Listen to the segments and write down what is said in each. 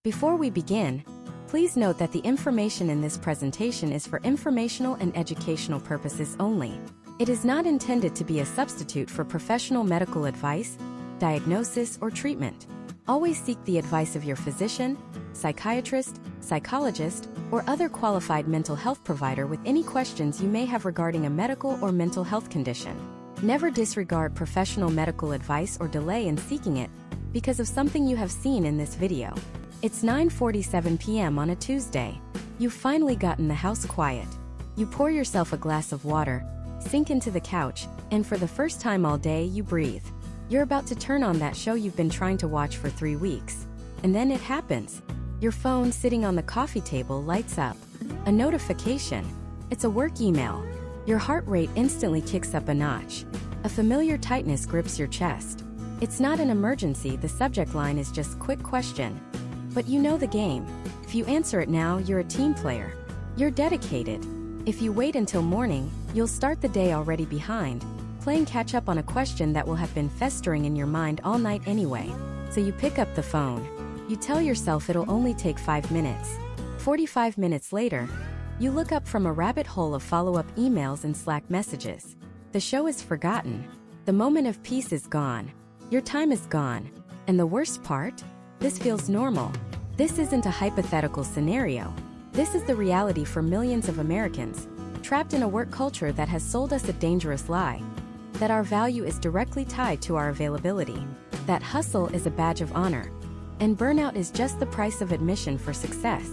Before we begin, please note that the information in this presentation is for informational and educational purposes only. It is not intended to be a substitute for professional medical advice, diagnosis, or treatment. Always seek the advice of your physician, psychiatrist, psychologist, or other qualified mental health provider with any questions you may have regarding a medical or mental health condition. Never disregard professional medical advice or delay in seeking it because of something you have seen in this video. It's 9:47 p.m. on a Tuesday. You've finally gotten the house quiet. You pour yourself a glass of water, sink into the couch, and for the first time all day you breathe. You're about to turn on that show you've been trying to watch for 3 weeks. And then it happens. Your phone sitting on the coffee table lights up. A notification. It's a work email. Your heart rate instantly kicks up a notch. A familiar tightness grips your chest. It's not an emergency, the subject line is just quick question. But you know the game. If you answer it now, you're a team player. You're dedicated. If you wait until morning, you'll start the day already behind, playing catch up on a question that will have been festering in your mind all night anyway. So you pick up the phone. You tell yourself it'll only take 5 minutes. 45 minutes later, you look up from a rabbit hole of follow-up emails and Slack messages. The show is forgotten. The moment of peace is gone. Your time is gone. And the worst part? This feels normal. This isn't a hypothetical scenario. This is the reality for millions of Americans, trapped in a work culture that has sold us a dangerous lie. That our value is directly tied to our availability. That hustle is a badge of honor. And burnout is just the price of admission for success.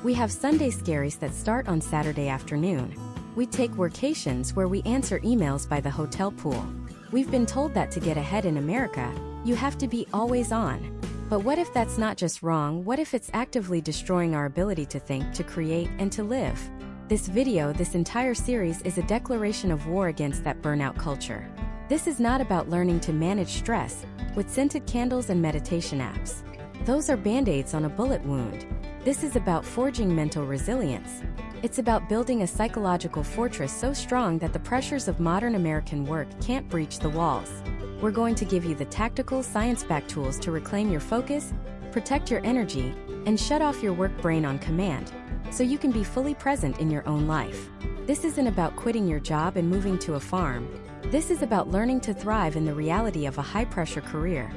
We have Sunday scaries that start on Saturday afternoon. We take workations where we answer emails by the hotel pool. We've been told that to get ahead in America, you have to be always on. But what if that's not just wrong? What if it's actively destroying our ability to think, to create, and to live? This video, this entire series, is a declaration of war against that burnout culture. This is not about learning to manage stress with scented candles and meditation apps. Those are band-aids on a bullet wound. This is about forging mental resilience. It's about building a psychological fortress so strong that the pressures of modern American work can't breach the walls. We're going to give you the tactical, science-backed tools to reclaim your focus, protect your energy, and shut off your work brain on command, so you can be fully present in your own life. This isn't about quitting your job and moving to a farm. This is about learning to thrive in the reality of a high-pressure career,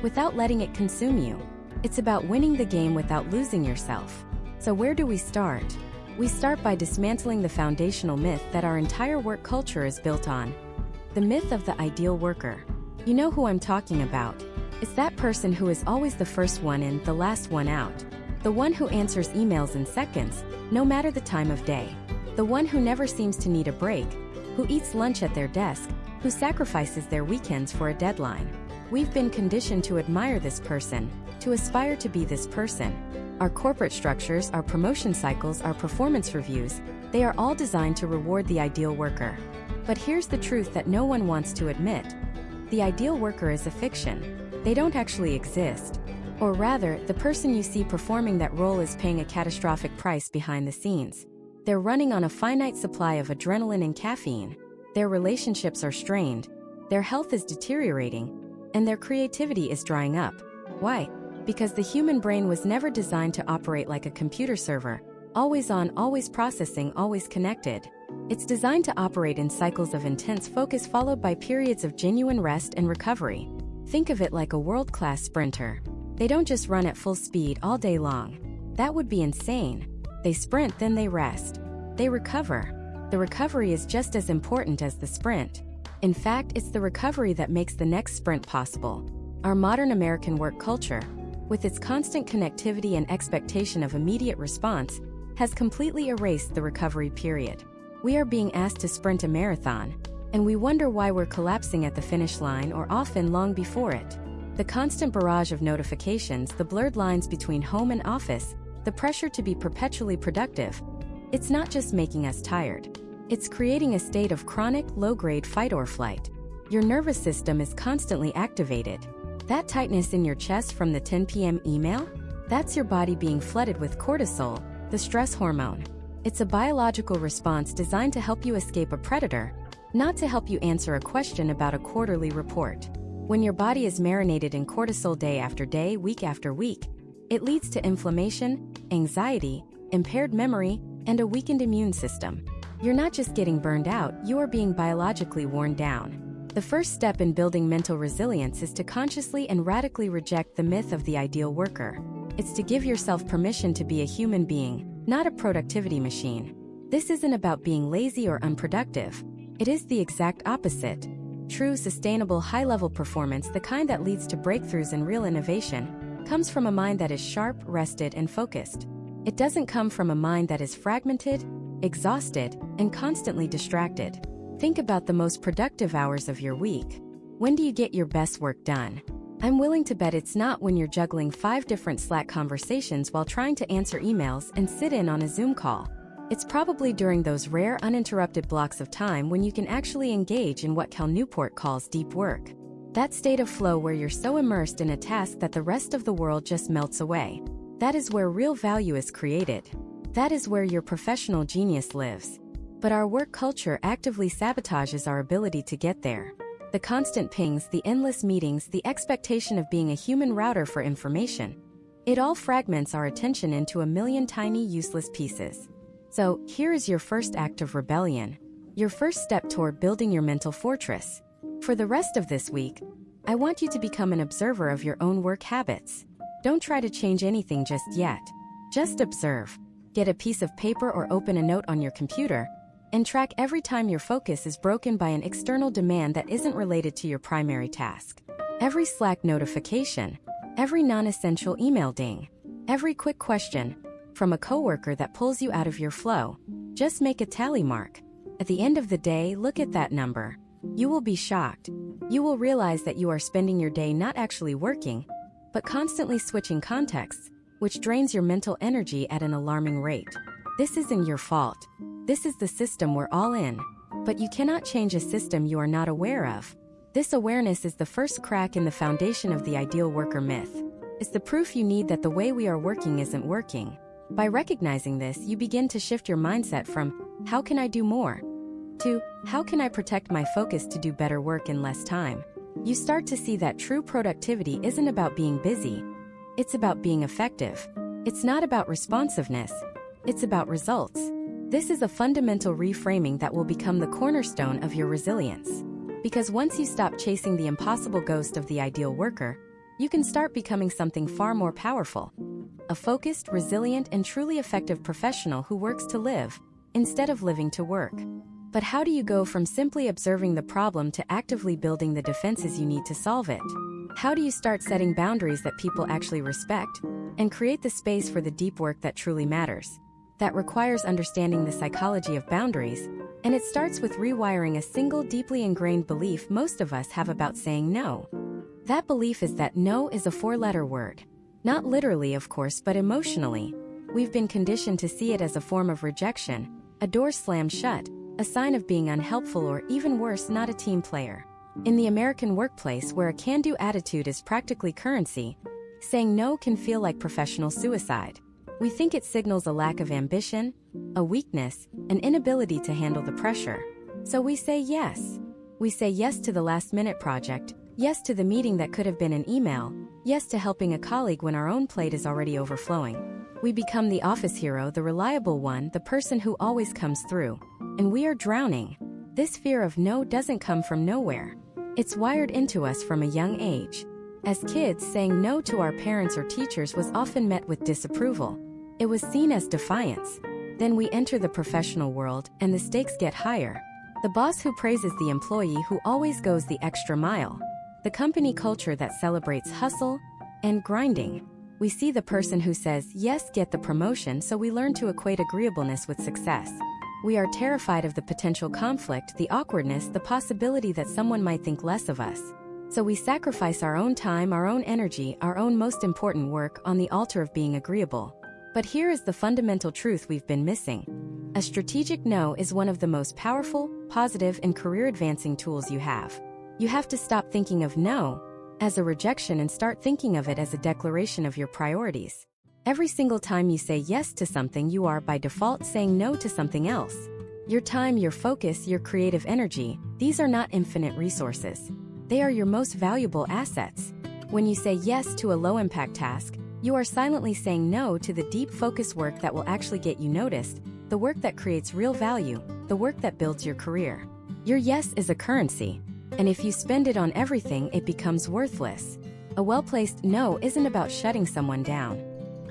without letting it consume you. It's about winning the game without losing yourself. So where do we start? We start by dismantling the foundational myth that our entire work culture is built on. The myth of the ideal worker. You know who I'm talking about. It's that person who is always the first one in, the last one out. The one who answers emails in seconds, no matter the time of day. The one who never seems to need a break, who eats lunch at their desk, who sacrifices their weekends for a deadline. We've been conditioned to admire this person, to aspire to be this person. Our corporate structures, our promotion cycles, our performance reviews, they are all designed to reward the ideal worker. But here's the truth that no one wants to admit. The ideal worker is a fiction. They don't actually exist. Or rather, the person you see performing that role is paying a catastrophic price behind the scenes. They're running on a finite supply of adrenaline and caffeine. Their relationships are strained. Their health is deteriorating. And their creativity is drying up. Why? Because the human brain was never designed to operate like a computer server, always on, always processing, always connected. It's designed to operate in cycles of intense focus followed by periods of genuine rest and recovery. Think of it like a world-class sprinter. They don't just run at full speed all day long. That would be insane. They sprint, then they rest. They recover. The recovery is just as important as the sprint. In fact, it's the recovery that makes the next sprint possible. Our modern American work culture, with its constant connectivity and expectation of immediate response, has completely erased the recovery period. We are being asked to sprint a marathon, and we wonder why we're collapsing at the finish line or often long before it. The constant barrage of notifications, the blurred lines between home and office, the pressure to be perpetually productive, it's not just making us tired. It's creating a state of chronic, low-grade fight or flight. Your nervous system is constantly activated. That tightness in your chest from the 10 p.m. email? That's your body being flooded with cortisol, the stress hormone. It's a biological response designed to help you escape a predator, not to help you answer a question about a quarterly report. When your body is marinated in cortisol day after day, week after week, It leads to inflammation, anxiety, impaired memory, and a weakened immune system. You're not just getting burned out, you are being biologically worn down. The first step in building mental resilience is to consciously and radically reject the myth of the ideal worker. It's to give yourself permission to be a human being, not a productivity machine. This isn't about being lazy or unproductive. It is the exact opposite. True, sustainable, high-level performance, the kind that leads to breakthroughs and real innovation, comes from a mind that is sharp, rested, and focused. It doesn't come from a mind that is fragmented, exhausted, and constantly distracted. Think about the most productive hours of your week. When do you get your best work done? I'm willing to bet it's not when you're juggling 5 different Slack conversations while trying to answer emails and sit in on a Zoom call. It's probably during those rare, uninterrupted blocks of time when you can actually engage in what Cal Newport calls deep work. That state of flow where you're so immersed in a task that the rest of the world just melts away. That is where real value is created. That is where your professional genius lives. But our work culture actively sabotages our ability to get there. The constant pings, the endless meetings, the expectation of being a human router for information. It all fragments our attention into a million tiny, useless pieces. So, here is your first act of rebellion. Your first step toward building your mental fortress. For the rest of this week, I want you to become an observer of your own work habits. Don't try to change anything just yet. Just observe. Get a piece of paper or open a note on your computer, and track every time your focus is broken by an external demand that isn't related to your primary task. Every Slack notification, every non-essential email ding, every quick question from a coworker that pulls you out of your flow. Just make a tally mark. At the end of the day, look at that number. You will be shocked. You will realize that you are spending your day not actually working, but constantly switching contexts, which drains your mental energy at an alarming rate. This isn't your fault. This is the system we're all in. But you cannot change a system you are not aware of. This awareness is the first crack in the foundation of the ideal worker myth. It's the proof you need that the way we are working isn't working. By recognizing this, you begin to shift your mindset from, how can I do more? To, how can I protect my focus to do better work in less time? You start to see that true productivity isn't about being busy. It's about being effective. It's not about responsiveness. It's about results. This is a fundamental reframing that will become the cornerstone of your resilience. Because once you stop chasing the impossible ghost of the ideal worker, you can start becoming something far more powerful. A focused, resilient, and truly effective professional who works to live, instead of living to work. But how do you go from simply observing the problem to actively building the defenses you need to solve it? How do you start setting boundaries that people actually respect, and create the space for the deep work that truly matters? That requires understanding the psychology of boundaries, and it starts with rewiring a single deeply ingrained belief most of us have about saying no. That belief is that no is a 4-letter word. Not literally, of course, but emotionally. We've been conditioned to see it as a form of rejection, a door slammed shut, a sign of being unhelpful, or even worse, not a team player. In the American workplace, where a can-do attitude is practically currency, saying no can feel like professional suicide. We think it signals a lack of ambition, a weakness, an inability to handle the pressure. So we say yes. We say yes to the last-minute project, yes to the meeting that could have been an email, yes to helping a colleague when our own plate is already overflowing. We become the office hero, the reliable one, the person who always comes through. And we are drowning. This fear of no doesn't come from nowhere. It's wired into us from a young age. As kids, saying no to our parents or teachers was often met with disapproval. It was seen as defiance. Then we enter the professional world, and the stakes get higher. The boss who praises the employee who always goes the extra mile. The company culture that celebrates hustle and grinding. We see the person who says, yes, get the promotion, so we learn to equate agreeableness with success. We are terrified of the potential conflict, the awkwardness, the possibility that someone might think less of us. So we sacrifice our own time, our own energy, our own most important work on the altar of being agreeable. But here is the fundamental truth we've been missing. A strategic no is one of the most powerful, positive, and career-advancing tools you have. You have to stop thinking of no as a rejection and start thinking of it as a declaration of your priorities. Every single time you say yes to something, you are by default saying no to something else. Your time, your focus, your creative energy, these are not infinite resources. They are your most valuable assets. When you say yes to a low-impact task, You are silently saying no to the deep focus work that will actually get you noticed, the work that creates real value, the work that builds your career. Your yes is a currency, and if you spend it on everything, it becomes worthless. A well-placed no isn't about shutting someone down.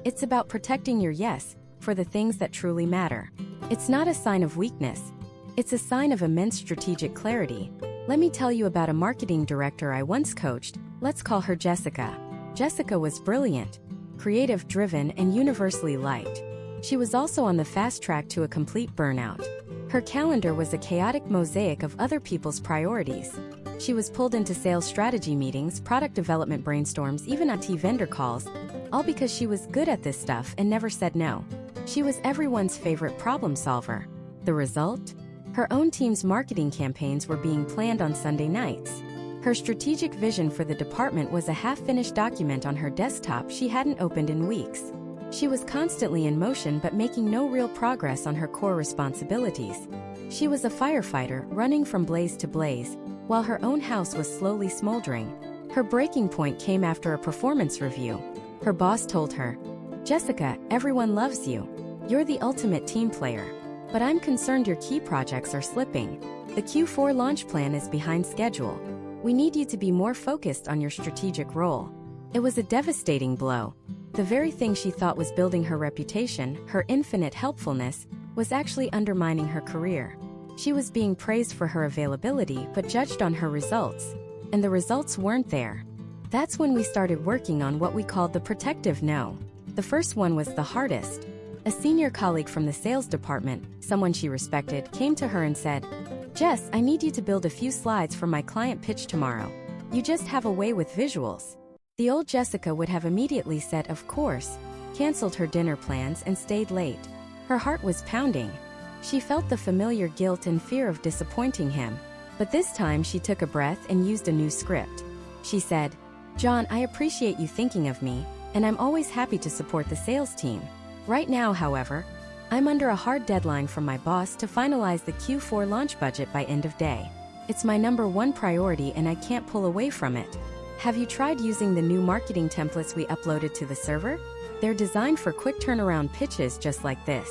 It's about protecting your yes for the things that truly matter. It's not a sign of weakness. It's a sign of immense strategic clarity. Let me tell you about a marketing director I once coached. Let's call her Jessica. Jessica was brilliant, creative, driven, and universally liked. She was also on the fast track to a complete burnout. Her calendar was a chaotic mosaic of other people's priorities. She was pulled into sales strategy meetings, product development brainstorms, even IT vendor calls, all because she was good at this stuff and never said no. She was everyone's favorite problem solver. The result? Her own team's marketing campaigns were being planned on Sunday nights. Her strategic vision for the department was a half-finished document on her desktop she hadn't opened in weeks. She was constantly in motion but making no real progress on her core responsibilities. She was a firefighter running from blaze to blaze, while her own house was slowly smoldering. Her breaking point came after a performance review. Her boss told her, "Jessica, everyone loves you. You're the ultimate team player. But I'm concerned your key projects are slipping. The Q4 launch plan is behind schedule. We need you to be more focused on your strategic role." It was a devastating blow. The very thing she thought was building her reputation, her infinite helpfulness, was actually undermining her career. She was being praised for her availability but judged on her results. And the results weren't there. That's when we started working on what we called the protective no. The first one was the hardest. A senior colleague from the sales department, someone she respected, came to her and said, "Jess, I need you to build a few slides for my client pitch tomorrow. You just have a way with visuals." The old Jessica would have immediately said, "Of course," canceled her dinner plans and stayed late. Her heart was pounding. She felt the familiar guilt and fear of disappointing him. But this time she took a breath and used a new script. She said, "John, I appreciate you thinking of me, and I'm always happy to support the sales team. Right now, however, I'm under a hard deadline from my boss to finalize the Q4 launch budget by end of day. It's my #1 priority and I can't pull away from it. Have you tried using the new marketing templates we uploaded to the server? They're designed for quick turnaround pitches just like this."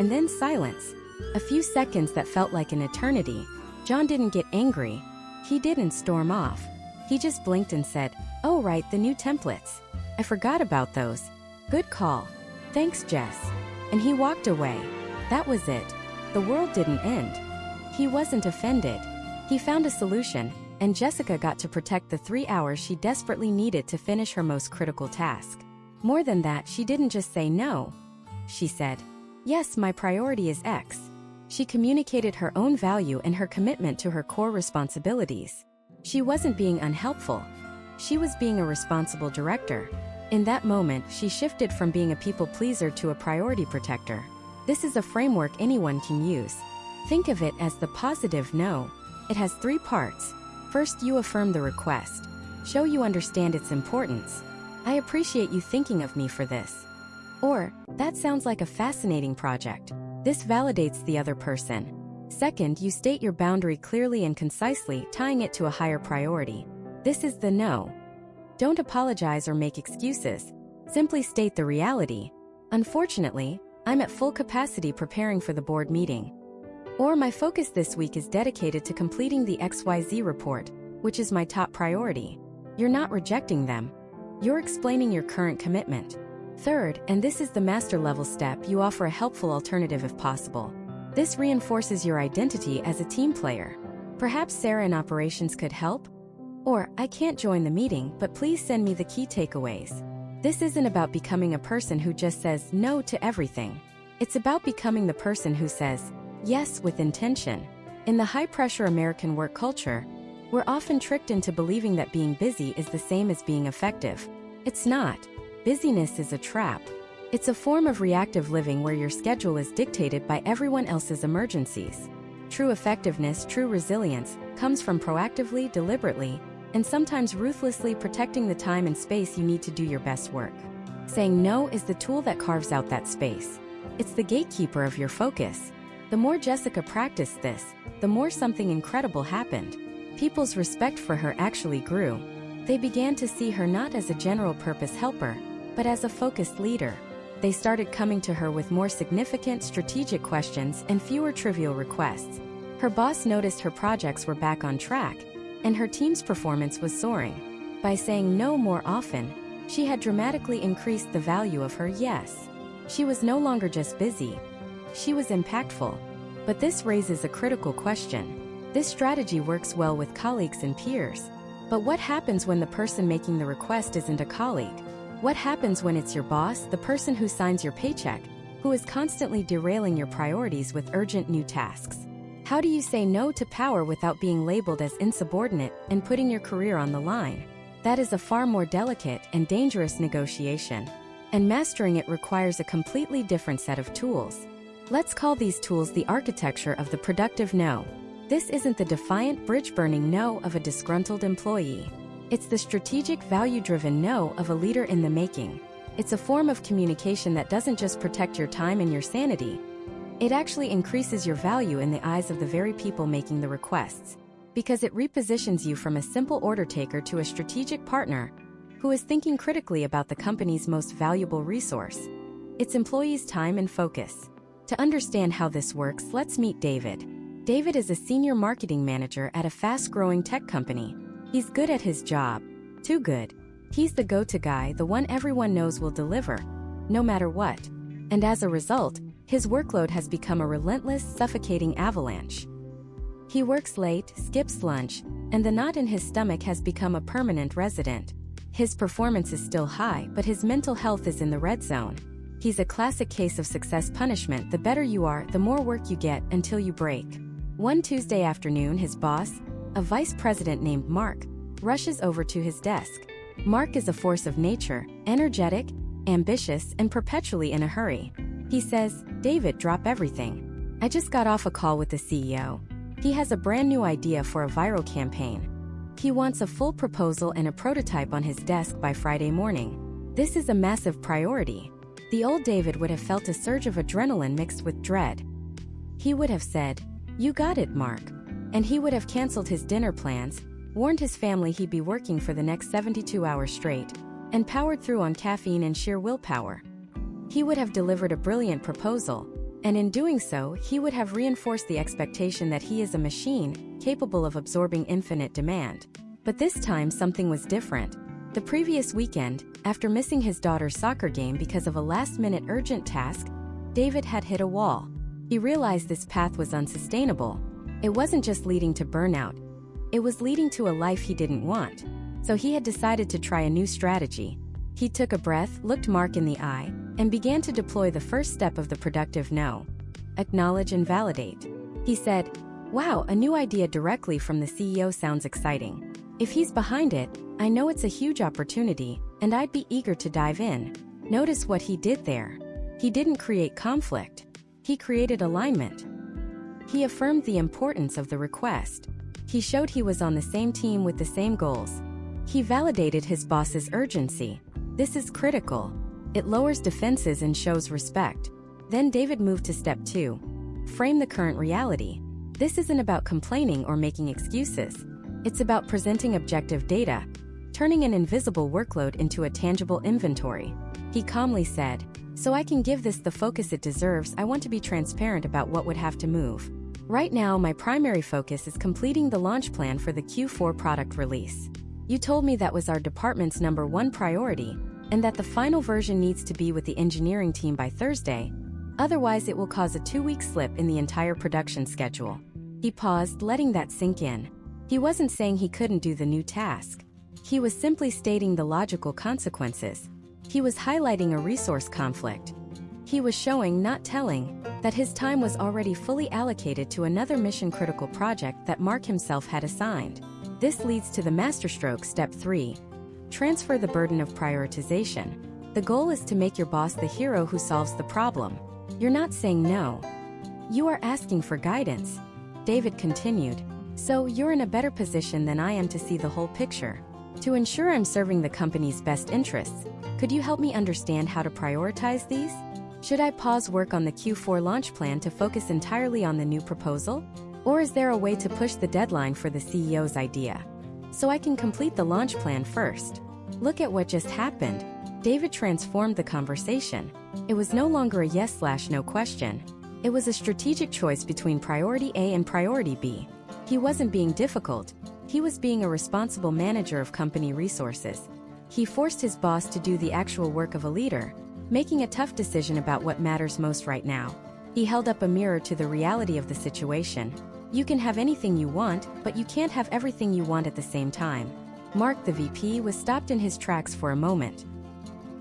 And then silence. A few seconds that felt like an eternity. John didn't get angry. He didn't storm off. He just blinked and said, "Oh right, the new templates. I forgot about those. Good call. Thanks, Jess." And he walked away. That was it. The world didn't end. He wasn't offended. He found a solution, and Jessica got to protect the 3 hours she desperately needed to finish her most critical task. More than that, she didn't just say no. She said, "Yes, my priority is X." She communicated her own value and her commitment to her core responsibilities. She wasn't being unhelpful. She was being a responsible director. In that moment, she shifted from being a people pleaser to a priority protector. This is a framework anyone can use. Think of it as the positive no. It has 3 parts. First, you affirm the request. Show you understand its importance. "I appreciate you thinking of me for this." Or, "That sounds like a fascinating project." This validates the other person. Second, you state your boundary clearly and concisely, tying it to a higher priority. This is the no. Don't apologize or make excuses. Simply state the reality. "Unfortunately, I'm at full capacity preparing for the board meeting." Or, "My focus this week is dedicated to completing the XYZ report, which is my top priority." You're not rejecting them. You're explaining your current commitment. Third, and this is the master level step, you offer a helpful alternative if possible. This reinforces your identity as a team player. Perhaps Sarah in operations could help? Or, "I can't join the meeting, but please send me the key takeaways." This isn't about becoming a person who just says no to everything. It's about becoming the person who says yes with intention. In the high-pressure American work culture, we're often tricked into believing that being busy is the same as being effective. It's not. Busyness is a trap. It's a form of reactive living where your schedule is dictated by everyone else's emergencies. True effectiveness, true resilience, comes from proactively, deliberately, and sometimes ruthlessly protecting the time and space you need to do your best work. Saying no is the tool that carves out that space. It's the gatekeeper of your focus. The more Jessica practiced this, the more something incredible happened. People's respect for her actually grew. They began to see her not as a general purpose helper, But as a focused leader, they started coming to her with more significant strategic questions and fewer trivial requests. Her boss noticed her projects were back on track, and her team's performance was soaring. By saying no more often, she had dramatically increased the value of her yes. She was no longer just busy. She was impactful. But this raises a critical question. This strategy works well with colleagues and peers. But what happens when the person making the request isn't a colleague? What happens when it's your boss, the person who signs your paycheck, who is constantly derailing your priorities with urgent new tasks? How do you say no to power without being labeled as insubordinate and putting your career on the line? That is a far more delicate and dangerous negotiation. And mastering it requires a completely different set of tools. Let's call these tools the architecture of the productive no. This isn't the defiant, bridge-burning no of a disgruntled employee. It's the strategic, value-driven no of a leader in the making. It's a form of communication that doesn't just protect your time and your sanity. It actually increases your value in the eyes of the very people making the requests, because it repositions you from a simple order taker to a strategic partner who is thinking critically about the company's most valuable resource, its employees' time and focus. To understand how this works, let's meet David. David is a senior marketing manager at a fast-growing tech company. He's good at his job. Too good. He's the go-to guy, the one everyone knows will deliver, no matter what. And as a result, his workload has become a relentless, suffocating avalanche. He works late, skips lunch, and the knot in his stomach has become a permanent resident. His performance is still high, but his mental health is in the red zone. He's a classic case of success punishment. The better you are, the more work you get until you break. One Tuesday afternoon, his boss, a vice president named Mark, rushes over to his desk. Mark is a force of nature, energetic, ambitious, and perpetually in a hurry. He says, "David, drop everything. I just got off a call with the CEO. He has a brand new idea for a viral campaign. He wants a full proposal and a prototype on his desk by Friday morning. This is a massive priority." The old David would have felt a surge of adrenaline mixed with dread. He would have said, "You got it, Mark." And he would have canceled his dinner plans, warned his family he'd be working for the next 72 hours straight, and powered through on caffeine and sheer willpower. He would have delivered a brilliant proposal, and in doing so, he would have reinforced the expectation that he is a machine, capable of absorbing infinite demand. But this time something was different. The previous weekend, after missing his daughter's soccer game because of a last-minute urgent task, David had hit a wall. He realized this path was unsustainable. It wasn't just leading to burnout. It was leading to a life he didn't want. So he had decided to try a new strategy. He took a breath, looked Mark in the eye, and began to deploy the first step of the productive no. Acknowledge and validate. He said, "Wow, a new idea directly from the CEO sounds exciting. If he's behind it, I know it's a huge opportunity, and I'd be eager to dive in." Notice what he did there. He didn't create conflict. He created alignment. He affirmed the importance of the request. He showed he was on the same team with the same goals. He validated his boss's urgency. This is critical. It lowers defenses and shows respect. Then David moved to step 2. Frame the current reality. This isn't about complaining or making excuses. It's about presenting objective data, turning an invisible workload into a tangible inventory. He calmly said, "So I can give this the focus it deserves, I want to be transparent about what would have to move. Right now, my primary focus is completing the launch plan for the Q4 product release. You told me that was our department's #1 priority, and that the final version needs to be with the engineering team by Thursday. Otherwise, it will cause a 2-week slip in the entire production schedule." He paused, letting that sink in. He wasn't saying he couldn't do the new task. He was simply stating the logical consequences. He was highlighting a resource conflict. He was showing, not telling, that his time was already fully allocated to another mission-critical project that Mark himself had assigned. This leads to the masterstroke, step 3. Transfer the burden of prioritization. The goal is to make your boss the hero who solves the problem. You're not saying no. You are asking for guidance. David continued. "So you're in a better position than I am to see the whole picture. To ensure I'm serving the company's best interests, could you help me understand how to prioritize these? Should I pause work on the Q4 launch plan to focus entirely on the new proposal? Or is there a way to push the deadline for the CEO's idea, so I can complete the launch plan first?" Look at what just happened. David transformed the conversation. It was no longer a yes/no question. It was a strategic choice between priority A and priority B. He wasn't being difficult. He was being a responsible manager of company resources. He forced his boss to do the actual work of a leader, making a tough decision about what matters most right now. He held up a mirror to the reality of the situation. You can have anything you want, but you can't have everything you want at the same time. Mark, the VP, was stopped in his tracks for a moment.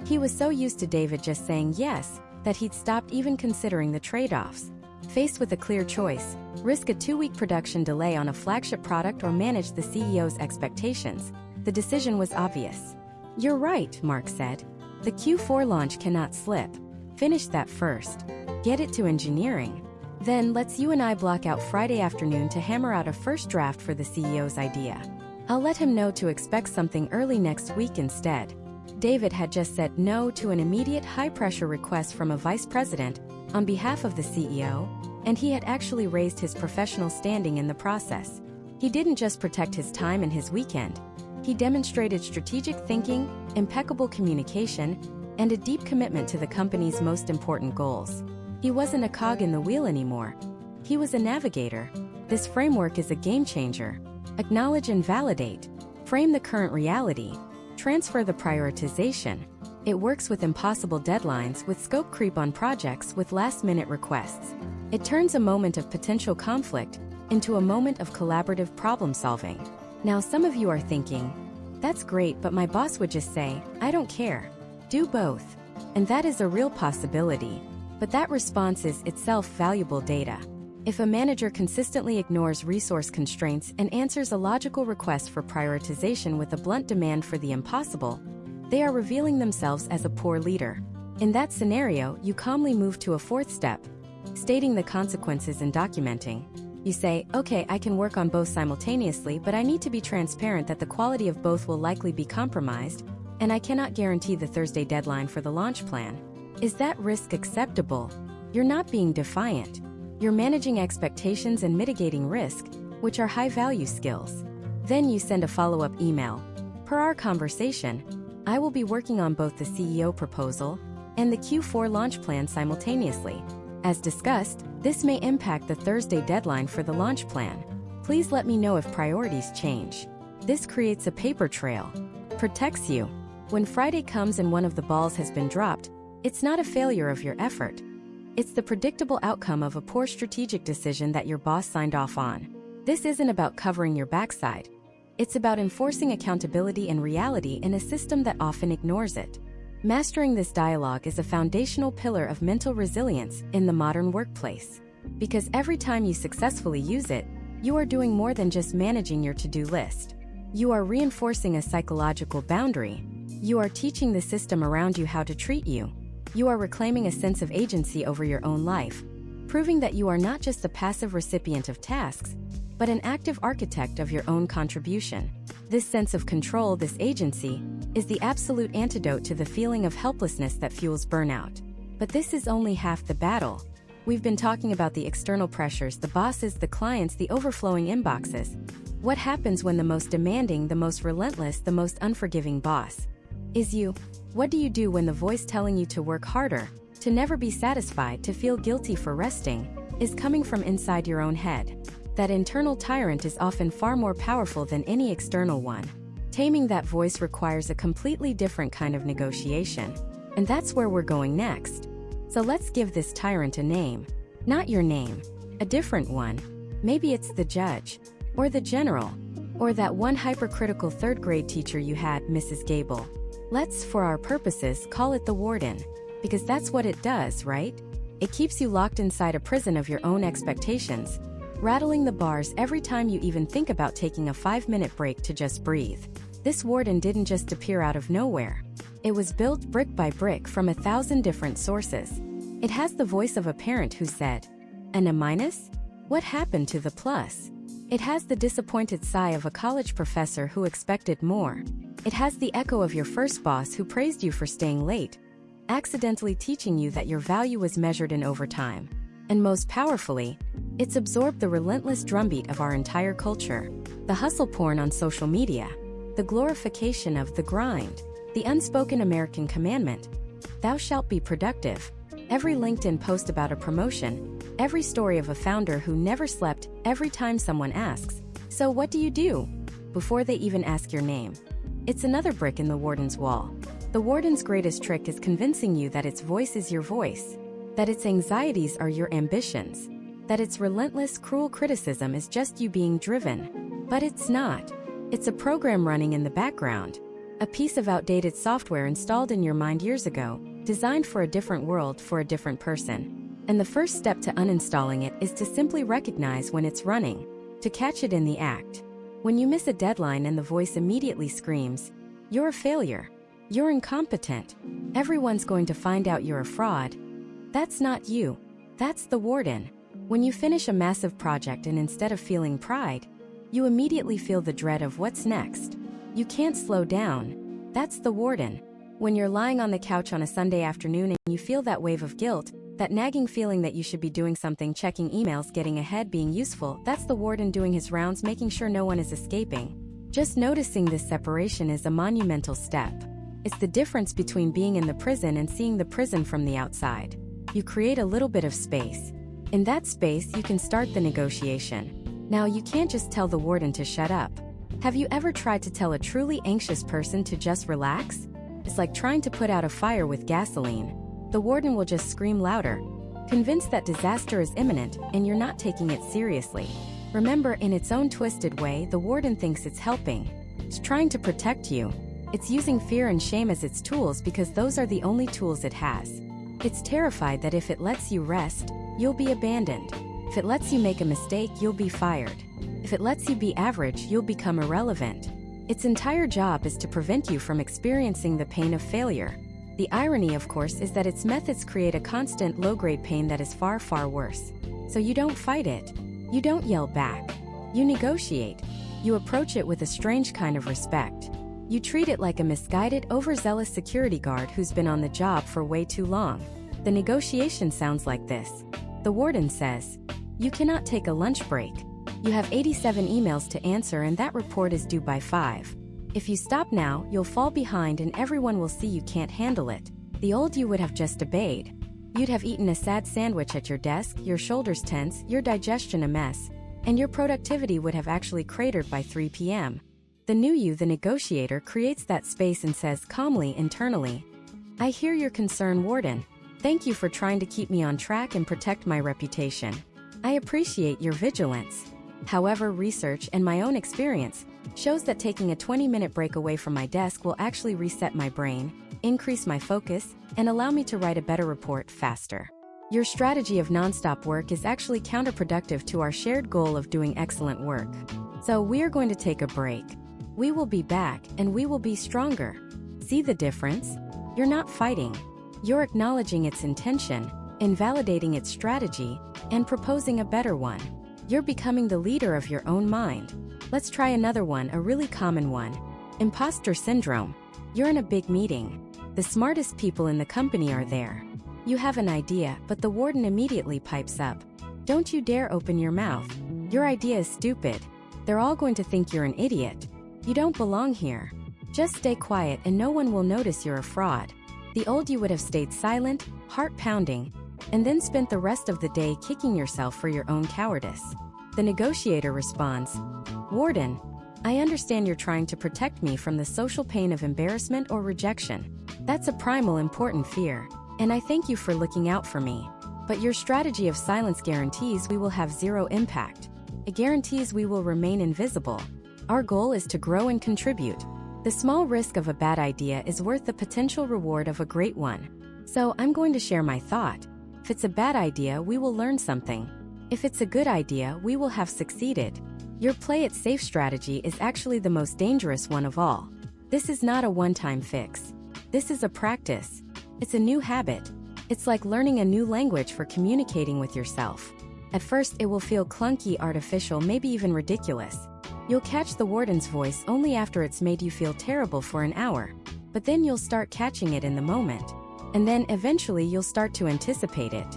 He was so used to David just saying yes, that he'd stopped even considering the trade-offs. Faced with a clear choice, risk a 2-week production delay on a flagship product or manage the CEO's expectations, the decision was obvious. "You're right," Mark said. "The Q4 launch cannot slip. Finish that first. Get it to engineering. Then let's you and I block out Friday afternoon to hammer out a first draft for the CEO's idea. I'll let him know to expect something early next week instead." David had just said no to an immediate high-pressure request from a vice president on behalf of the CEO, and he had actually raised his professional standing in the process. He didn't just protect his time and his weekend. He demonstrated strategic thinking, impeccable communication, and a deep commitment to the company's most important goals. He wasn't a cog in the wheel anymore. He was a navigator. This framework is a game changer. Acknowledge and validate. Frame the current reality. Transfer the prioritization. It works with impossible deadlines, with scope creep on projects, with last-minute requests. It turns a moment of potential conflict into a moment of collaborative problem-solving. Now some of you are thinking, "That's great, but my boss would just say, 'I don't care.'" Do both. And that is a real possibility. But that response is itself valuable data. If a manager consistently ignores resource constraints and answers a logical request for prioritization with a blunt demand for the impossible, they are revealing themselves as a poor leader. In that scenario, you calmly move to a 4th step, stating the consequences and documenting. You say, "Okay, I can work on both simultaneously, but I need to be transparent that the quality of both will likely be compromised, and I cannot guarantee the Thursday deadline for the launch plan." Is that risk acceptable? You're not being defiant. You're managing expectations and mitigating risk, which are high-value skills. Then you send a follow-up email. "Per our conversation, I will be working on both the CEO proposal and the Q4 launch plan simultaneously. As discussed, this may impact the Thursday deadline for the launch plan. Please let me know if priorities change." This creates a paper trail. Protects you. When Friday comes and one of the balls has been dropped, it's not a failure of your effort. It's the predictable outcome of a poor strategic decision that your boss signed off on. This isn't about covering your backside. It's about enforcing accountability and reality in a system that often ignores it. Mastering this dialogue is a foundational pillar of mental resilience in the modern workplace. Because every time you successfully use it, you are doing more than just managing your to-do list. You are reinforcing a psychological boundary. You are teaching the system around you how to treat you. You are reclaiming a sense of agency over your own life, proving that you are not just the passive recipient of tasks, but an active architect of your own contribution. This sense of control, this agency, is the absolute antidote to the feeling of helplessness that fuels burnout. But this is only half the battle. We've been talking about the external pressures, the bosses, the clients, the overflowing inboxes. What happens when the most demanding, the most relentless, the most unforgiving boss is you? What do you do when the voice telling you to work harder, to never be satisfied, to feel guilty for resting, is coming from inside your own head? That internal tyrant is often far more powerful than any external one. Taming that voice requires a completely different kind of negotiation. And that's where we're going next. So let's give this tyrant a name. Not your name. A different one. Maybe it's the judge. Or the general. Or that one hypercritical third-grade teacher you had, Mrs. Gable. Let's, for our purposes, call it the warden. Because that's what it does, right? It keeps you locked inside a prison of your own expectations, rattling the bars every time you even think about taking a 5-minute break to just breathe. This warden didn't just appear out of nowhere. It was built brick by brick from 1,000 different sources. It has the voice of a parent who said, "And a minus? What happened to the plus?" It has the disappointed sigh of a college professor who expected more. It has the echo of your first boss who praised you for staying late, accidentally teaching you that your value was measured in overtime. And most powerfully, it's absorbed the relentless drumbeat of our entire culture. The hustle porn on social media. The glorification of the grind. The unspoken American commandment, thou shalt be productive. Every LinkedIn post about a promotion, every story of a founder who never slept, every time someone asks, so what do you do? Before they even ask your name. It's another brick in the warden's wall. The warden's greatest trick is convincing you that its voice is your voice, that its anxieties are your ambitions, that its relentless, cruel criticism is just you being driven. But it's not. It's a program running in the background, a piece of outdated software installed in your mind years ago, designed for a different world for a different person. And the first step to uninstalling it is to simply recognize when it's running, to catch it in the act. When you miss a deadline and the voice immediately screams, you're a failure, you're incompetent, everyone's going to find out you're a fraud. That's not you. That's the warden. When you finish a massive project and instead of feeling pride, you immediately feel the dread of what's next. You can't slow down. That's the warden. When you're lying on the couch on a Sunday afternoon and you feel that wave of guilt, that nagging feeling that you should be doing something, checking emails, getting ahead, being useful, that's the warden doing his rounds, making sure no one is escaping. Just noticing this separation is a monumental step. It's the difference between being in the prison and seeing the prison from the outside. You create a little bit of space. In that space, you can start the negotiation. Now, you can't just tell the warden to shut up. Have you ever tried to tell a truly anxious person to just relax? It's like trying to put out a fire with gasoline. The warden will just scream louder, convinced that disaster is imminent and you're not taking it seriously. Remember, in its own twisted way, the warden thinks it's helping. It's trying to protect you. It's using fear and shame as its tools because those are the only tools it has. It's terrified that if it lets you rest, you'll be abandoned. If it lets you make a mistake, you'll be fired. If it lets you be average, you'll become irrelevant. Its entire job is to prevent you from experiencing the pain of failure. The irony, of course, is that its methods create a constant low-grade pain that is far, far worse. So you don't fight it. You don't yell back. You negotiate. You approach it with a strange kind of respect. You treat it like a misguided, overzealous security guard who's been on the job for way too long. The negotiation sounds like this. The warden says, you cannot take a lunch break. You have 87 emails to answer and that report is due by 5. If you stop now, you'll fall behind and everyone will see you can't handle it. The old you would have just obeyed. You'd have eaten a sad sandwich at your desk, your shoulders tense, your digestion a mess, and your productivity would have actually cratered by 3 p.m. The new you, the negotiator, creates that space and says calmly internally, I hear your concern, warden. Thank you for trying to keep me on track and protect my reputation. I appreciate your vigilance. However, research and my own experience shows that taking a 20-minute break away from my desk will actually reset my brain, increase my focus, and allow me to write a better report faster. Your strategy of nonstop work is actually counterproductive to our shared goal of doing excellent work. So we are going to take a break. We will be back, and we will be stronger. See the difference? You're not fighting. You're acknowledging its intention, invalidating its strategy, and proposing a better one. You're becoming the leader of your own mind. Let's try another one, a really common one. Imposter syndrome. You're in a big meeting. The smartest people in the company are there. You have an idea, but the warden immediately pipes up. Don't you dare open your mouth. Your idea is stupid. They're all going to think you're an idiot. You don't belong here. Just stay quiet and no one will notice you're a fraud. The old you would have stayed silent, heart pounding, and then spent the rest of the day kicking yourself for your own cowardice. The negotiator responds, Warden, I understand you're trying to protect me from the social pain of embarrassment or rejection. That's a primal important fear, and I thank you for looking out for me. But your strategy of silence guarantees we will have zero impact. It guarantees we will remain invisible. Our goal is to grow and contribute. The small risk of a bad idea is worth the potential reward of a great one. So I'm going to share my thought. If it's a bad idea, we will learn something. If it's a good idea, we will have succeeded. Your play it safe strategy is actually the most dangerous one of all. This is not a one-time fix. This is a practice. It's a new habit. It's like learning a new language for communicating with yourself. At first, it will feel clunky, artificial, maybe even ridiculous. You'll catch the warden's voice only after it's made you feel terrible for an hour. But then you'll start catching it in the moment. And then eventually you'll start to anticipate it.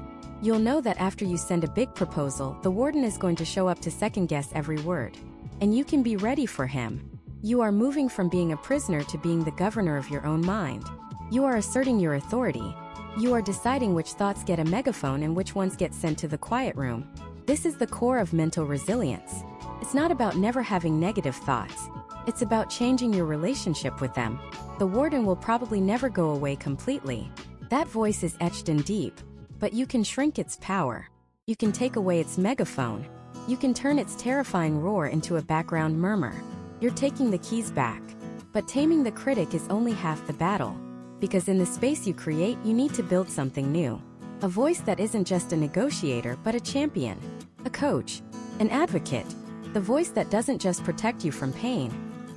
You'll know that after you send a big proposal, the warden is going to show up to second-guess every word. And you can be ready for him. You are moving from being a prisoner to being the governor of your own mind. You are asserting your authority. You are deciding which thoughts get a megaphone and which ones get sent to the quiet room. This is the core of mental resilience. It's not about never having negative thoughts. It's about changing your relationship with them. The warden will probably never go away completely. That voice is etched in deep, but you can shrink its power. You can take away its megaphone. You can turn its terrifying roar into a background murmur. You're taking the keys back. But taming the critic is only half the battle. Because in the space you create, you need to build something new. A voice that isn't just a negotiator but a champion, a coach, an advocate. The voice that doesn't just protect you from pain,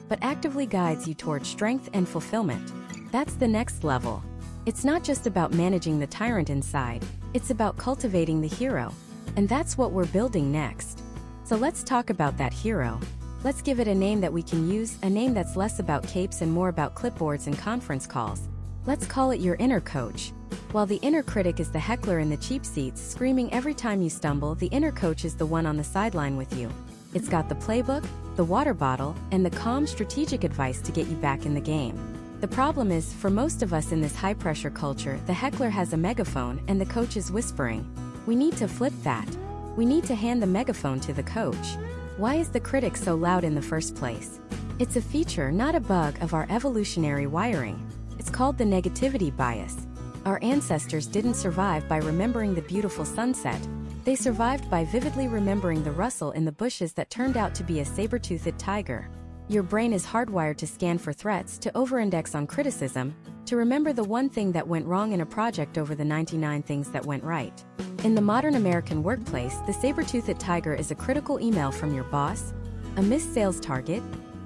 but actively guides you toward strength and fulfillment. That's the next level. It's not just about managing the tyrant inside, it's about cultivating the hero. And that's what we're building next. So let's talk about that hero. Let's give it a name that we can use, a name that's less about capes and more about clipboards and conference calls. Let's call it your inner coach. While the inner critic is the heckler in the cheap seats screaming every time you stumble, the inner coach is the one on the sideline with you. It's got the playbook, the water bottle, and the calm, strategic advice to get you back in the game. The problem is, for most of us in this high-pressure culture, the heckler has a megaphone and the coach is whispering. We need to flip that. We need to hand the megaphone to the coach. Why is the critic so loud in the first place? It's a feature, not a bug, of our evolutionary wiring. It's called the negativity bias. Our ancestors didn't survive by remembering the beautiful sunset. They survived by vividly remembering the rustle in the bushes that turned out to be a saber-toothed tiger. Your brain is hardwired to scan for threats, to over-index on criticism, to remember the one thing that went wrong in a project over the 99 things that went right. In the modern American workplace, the saber-toothed tiger is a critical email from your boss, a missed sales target,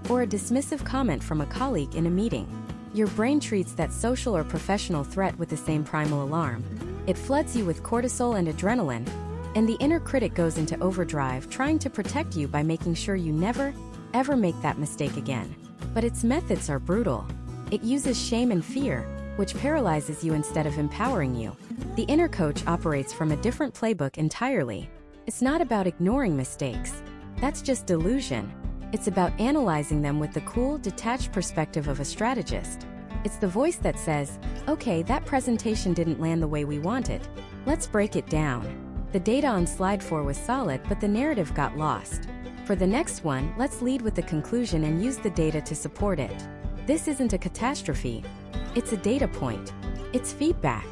or a dismissive comment from a colleague in a meeting. Your brain treats that social or professional threat with the same primal alarm. It floods you with cortisol and adrenaline, and the inner critic goes into overdrive, trying to protect you by making sure you never, ever make that mistake again. But its methods are brutal. It uses shame and fear, which paralyzes you instead of empowering you. The inner coach operates from a different playbook entirely. It's not about ignoring mistakes. That's just delusion. It's about analyzing them with the cool, detached perspective of a strategist. It's the voice that says, okay, that presentation didn't land the way we wanted. Let's break it down. The data on slide 4 was solid, but the narrative got lost. For the next one, let's lead with the conclusion and use the data to support it. This isn't a catastrophe. It's a data point. It's feedback.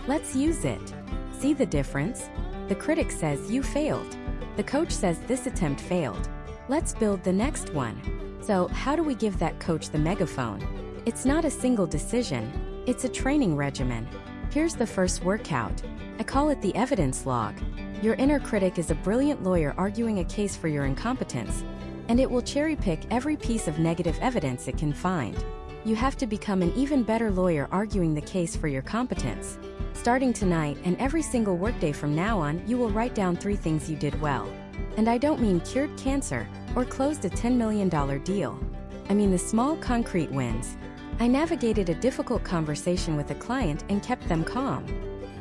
Let's use it. See the difference? The critic says you failed. The coach says this attempt failed. Let's build the next one. So, how do we give that coach the megaphone? It's not a single decision. It's a training regimen. Here's the first workout. I call it the evidence log. Your inner critic is a brilliant lawyer arguing a case for your incompetence, and it will cherry-pick every piece of negative evidence it can find. You have to become an even better lawyer arguing the case for your competence. Starting tonight and every single workday from now on, you will write down 3 things you did well. And I don't mean cured cancer or closed a $10 million deal. I mean the small, concrete wins. I navigated a difficult conversation with a client and kept them calm.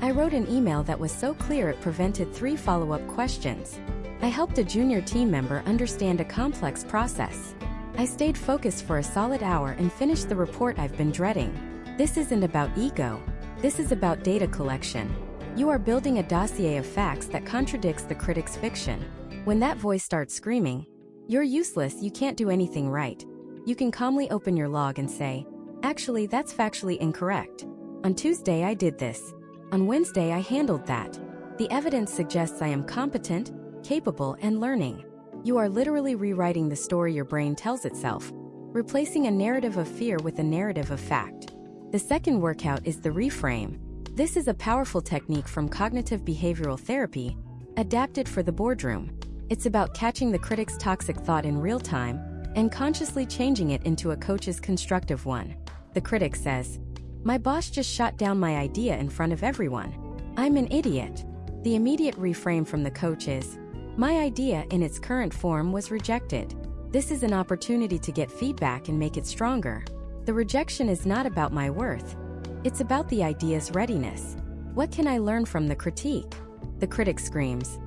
I wrote an email that was so clear it prevented 3 follow-up questions. I helped a junior team member understand a complex process. I stayed focused for a solid hour and finished the report I've been dreading. This isn't about ego. This is about data collection. You are building a dossier of facts that contradicts the critic's fiction. When that voice starts screaming, "You're useless, you can't do anything right," you can calmly open your log and say, "Actually, that's factually incorrect. On Tuesday I did this. On Wednesday I handled that. The evidence suggests I am competent, capable, and learning." You are literally rewriting the story your brain tells itself, replacing a narrative of fear with a narrative of fact. The second workout is the reframe. This is a powerful technique from cognitive behavioral therapy, adapted for the boardroom. It's about catching the critic's toxic thought in real time and consciously changing it into a coach's constructive one. The critic says, "My boss just shot down my idea in front of everyone. I'm an idiot." The immediate reframe from the coach is, "My idea in its current form was rejected. This is an opportunity to get feedback and make it stronger. The rejection is not about my worth. It's about the idea's readiness. What can I learn from the critique?" The critic screams,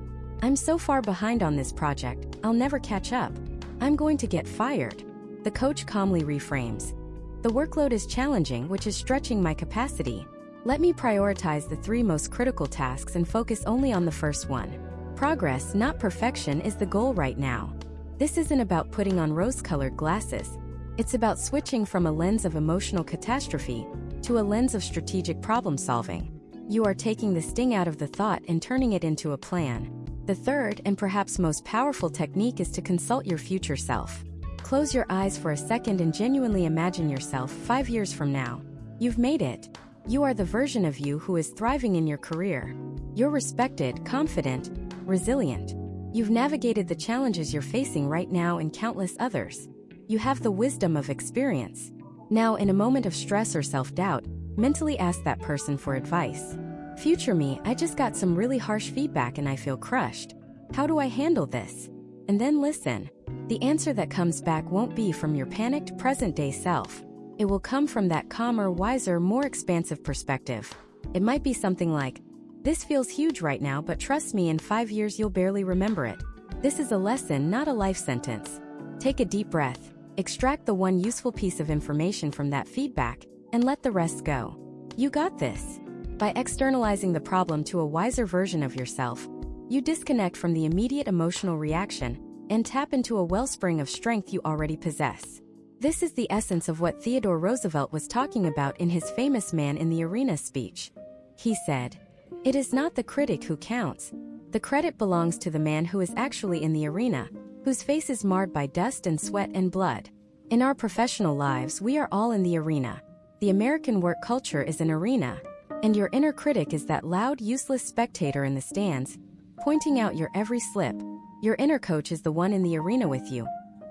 "I'm so far behind on this project, I'll never catch up. I'm going to get fired." The coach calmly reframes. The workload is challenging, which is stretching my capacity. Let me prioritize the 3 most critical tasks and focus only on the first one. Progress, not perfection, is the goal right now. This isn't about putting on rose-colored glasses. It's about switching from a lens of emotional catastrophe to a lens of strategic problem-solving. You are taking the sting out of the thought and turning it into a plan. The third and perhaps most powerful technique is to consult your future self. Close your eyes for a second and genuinely imagine yourself 5 years from now. You've made it. You are the version of you who is thriving in your career. You're respected, confident, resilient. You've navigated the challenges you're facing right now and countless others. You have the wisdom of experience. Now, in a moment of stress or self-doubt, mentally ask that person for advice. Future me, I just got some really harsh feedback and I feel crushed. How do I handle this? And then listen. The answer that comes back won't be from your panicked present-day self. It will come from that calmer, wiser, more expansive perspective. It might be something like, "This feels huge right now, but trust me, in 5 years you'll barely remember it. This is a lesson, not a life sentence." Take a deep breath, extract the one useful piece of information from that feedback, and let the rest go. You got this. By externalizing the problem to a wiser version of yourself, you disconnect from the immediate emotional reaction and tap into a wellspring of strength you already possess. This is the essence of what Theodore Roosevelt was talking about in his famous Man in the Arena speech. He said, "It is not the critic who counts. The credit belongs to the man who is actually in the arena, whose face is marred by dust and sweat and blood." In our professional lives, we are all in the arena. The American work culture is an arena, and your inner critic is that loud, useless spectator in the stands, pointing out your every slip. Your inner coach is the one in the arena with you,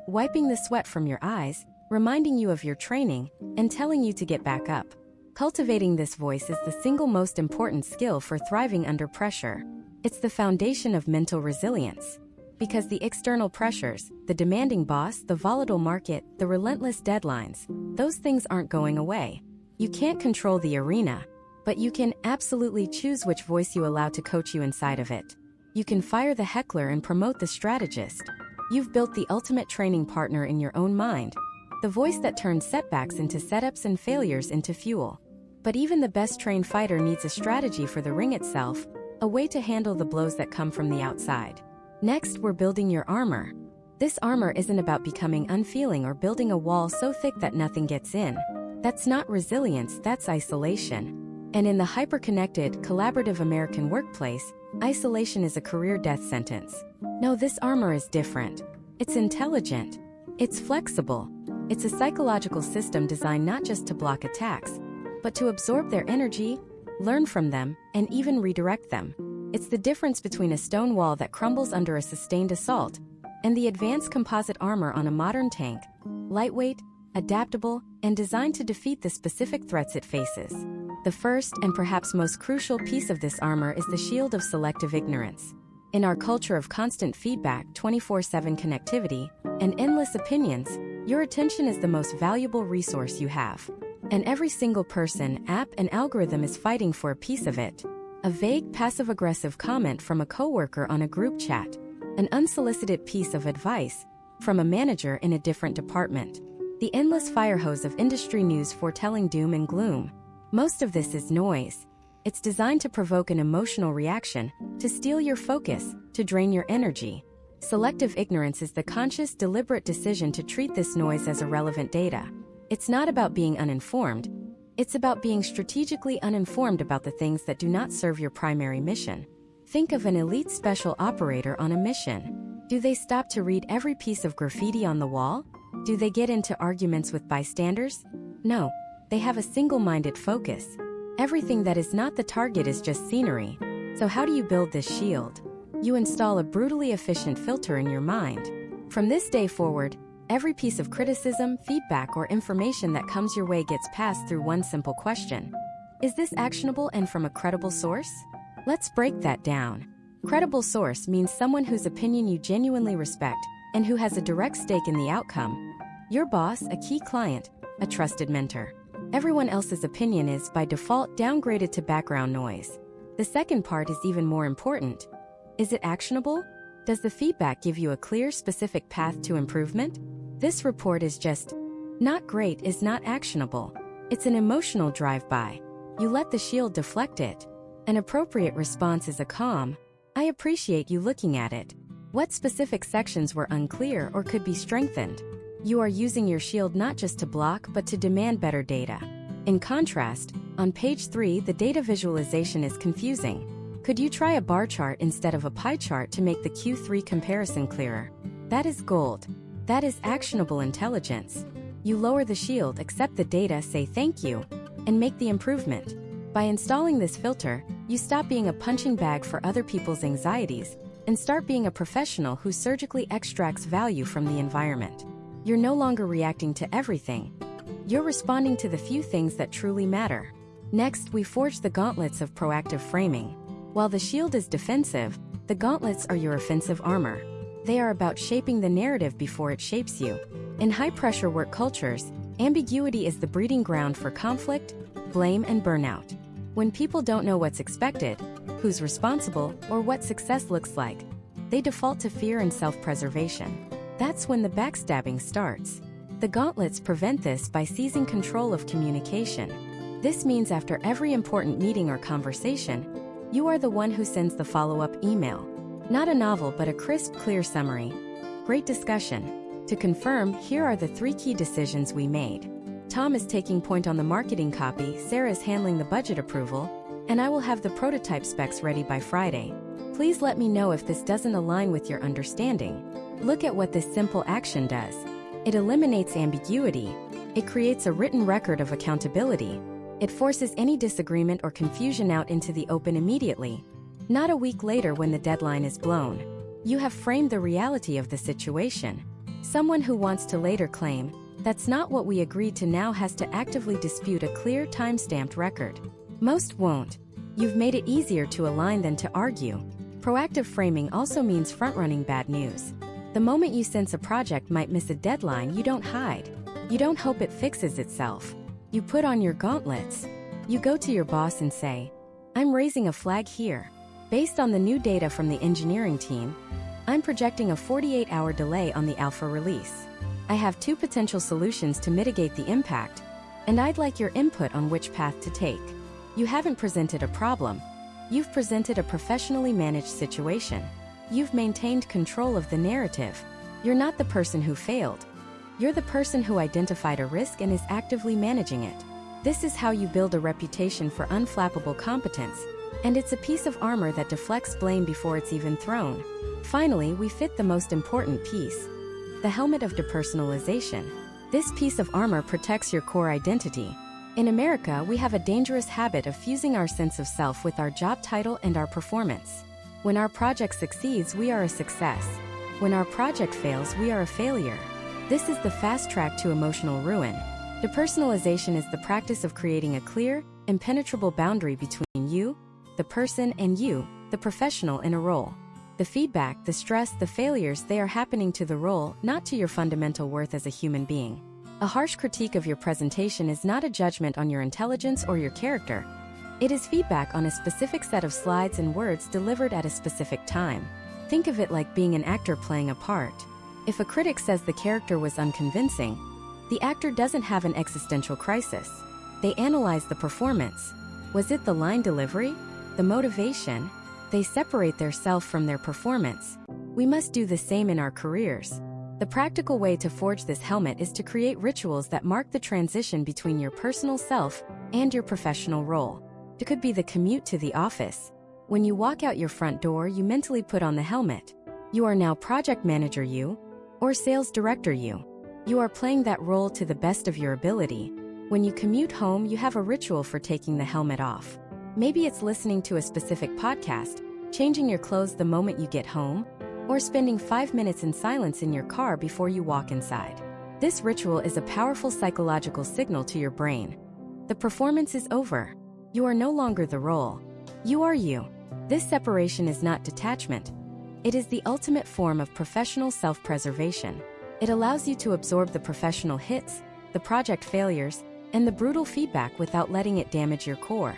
wiping the sweat from your eyes, reminding you of your training, and telling you to get back up. Cultivating this voice is the single most important skill for thriving under pressure. It's the foundation of mental resilience. Because the external pressures, the demanding boss, the volatile market, the relentless deadlines, those things aren't going away. You can't control the arena, but you can absolutely choose which voice you allow to coach you inside of it. You can fire the heckler and promote the strategist. You've built the ultimate training partner in your own mind, the voice that turns setbacks into setups and failures into fuel. But even the best trained fighter needs a strategy for the ring itself, a way to handle the blows that come from the outside. Next, we're building your armor. This armor isn't about becoming unfeeling or building a wall so thick that nothing gets in. That's not resilience, that's isolation. And in the hyper-connected, collaborative American workplace, isolation is a career death sentence. No, this armor is different. It's intelligent. It's flexible. It's a psychological system designed not just to block attacks, but to absorb their energy, learn from them, and even redirect them. It's the difference between a stone wall that crumbles under a sustained assault and the advanced composite armor on a modern tank, lightweight, adaptable, and designed to defeat the specific threats it faces. The first and perhaps most crucial piece of this armor is the shield of selective ignorance. In our culture of constant feedback, 24/7 connectivity, and endless opinions, your attention is the most valuable resource you have. And every single person, app, and algorithm is fighting for a piece of it. A vague, passive-aggressive comment from a coworker on a group chat, an unsolicited piece of advice from a manager in a different department, the endless fire hose of industry news foretelling doom and gloom. Most of this is noise. It's designed to provoke an emotional reaction, to steal your focus, to drain your energy. Selective ignorance is the conscious, deliberate decision to treat this noise as irrelevant data. It's not about being uninformed. It's about being strategically uninformed about the things that do not serve your primary mission. Think of an elite special operator on a mission. Do they stop to read every piece of graffiti on the wall? Do they get into arguments with bystanders? No. They have a single-minded focus. Everything that is not the target is just scenery. So how do you build this shield? You install a brutally efficient filter in your mind. From this day forward, every piece of criticism, feedback, or information that comes your way gets passed through one simple question. Is this actionable and from a credible source? Let's break that down. Credible source means someone whose opinion you genuinely respect and who has a direct stake in the outcome. Your boss, a key client, a trusted mentor. Everyone else's opinion is, by default, downgraded to background noise. The second part is even more important. Is it actionable? Does the feedback give you a clear, specific path to improvement? This report is just not great, is not actionable. It's an emotional drive-by. You let the shield deflect it. An appropriate response is a calm, I appreciate you looking at it. What specific sections were unclear or could be strengthened? You are using your shield not just to block but to demand better data. In contrast, on page 3 the data visualization is confusing. Could you try a bar chart instead of a pie chart to make the Q3 comparison clearer? That is gold. That is actionable intelligence. You lower the shield, accept the data, say thank you, and make the improvement. By installing this filter, you stop being a punching bag for other people's anxieties and start being a professional who surgically extracts value from the environment. You're no longer reacting to everything. You're responding to the few things that truly matter. Next, we forge the gauntlets of proactive framing. While the shield is defensive, the gauntlets are your offensive armor. They are about shaping the narrative before it shapes you. In high-pressure work cultures, ambiguity is the breeding ground for conflict, blame, and burnout. When people don't know what's expected, who's responsible, or what success looks like, they default to fear and self-preservation. That's when the backstabbing starts. The gauntlets prevent this by seizing control of communication. This means after every important meeting or conversation, you are the one who sends the follow-up email. Not a novel but a crisp, clear summary. Great discussion. To confirm, here are the 3 key decisions we made. Tom is taking point on the marketing copy, Sarah is handling the budget approval, and I will have the prototype specs ready by Friday. Please let me know if this doesn't align with your understanding. Look at what this simple action does. It eliminates ambiguity. It creates a written record of accountability. It forces any disagreement or confusion out into the open immediately, not a week later when the deadline is blown. You have framed the reality of the situation. Someone who wants to later claim, "That's not what we agreed to," now has to actively dispute a clear, time-stamped record. Most won't. You've made it easier to align than to argue. Proactive framing also means front-running bad news. The moment you sense a project might miss a deadline, you don't hide. You don't hope it fixes itself. You put on your gauntlets. You go to your boss and say, "I'm raising a flag here. Based on the new data from the engineering team, I'm projecting a 48-hour delay on the alpha release. I have 2 potential solutions to mitigate the impact, and I'd like your input on which path to take." You haven't presented a problem. You've presented a professionally managed situation. You've maintained control of the narrative. You're not the person who failed. You're the person who identified a risk and is actively managing it. This is how you build a reputation for unflappable competence, and it's a piece of armor that deflects blame before it's even thrown. Finally, we fit the most important piece: the helmet of depersonalization. This piece of armor protects your core identity. In America, we have a dangerous habit of fusing our sense of self with our job title and our performance. When our project succeeds, we are a success. When our project fails, we are a failure. This is the fast track to emotional ruin. Depersonalization is the practice of creating a clear, impenetrable boundary between you, the person, and you, the professional in a role. The feedback, the stress, the failures, they are happening to the role, not to your fundamental worth as a human being. A harsh critique of your presentation is not a judgment on your intelligence or your character. It is feedback on a specific set of slides and words delivered at a specific time. Think of it like being an actor playing a part. If a critic says the character was unconvincing, the actor doesn't have an existential crisis. They analyze the performance. Was it the line delivery? The motivation? They separate their self from their performance. We must do the same in our careers. The practical way to forge this helmet is to create rituals that mark the transition between your personal self and your professional role. It could be the commute to the office. When you walk out your front door, you mentally put on the helmet. You are now project manager you, or sales director you. You are playing that role to the best of your ability. When you commute home, you have a ritual for taking the helmet off. Maybe it's listening to a specific podcast, changing your clothes the moment you get home, or spending 5 minutes in silence in your car before you walk inside. This ritual is a powerful psychological signal to your brain. The performance is over. You are no longer the role. You are you. This separation is not detachment. It is the ultimate form of professional self-preservation. It allows you to absorb the professional hits, the project failures, and the brutal feedback without letting it damage your core.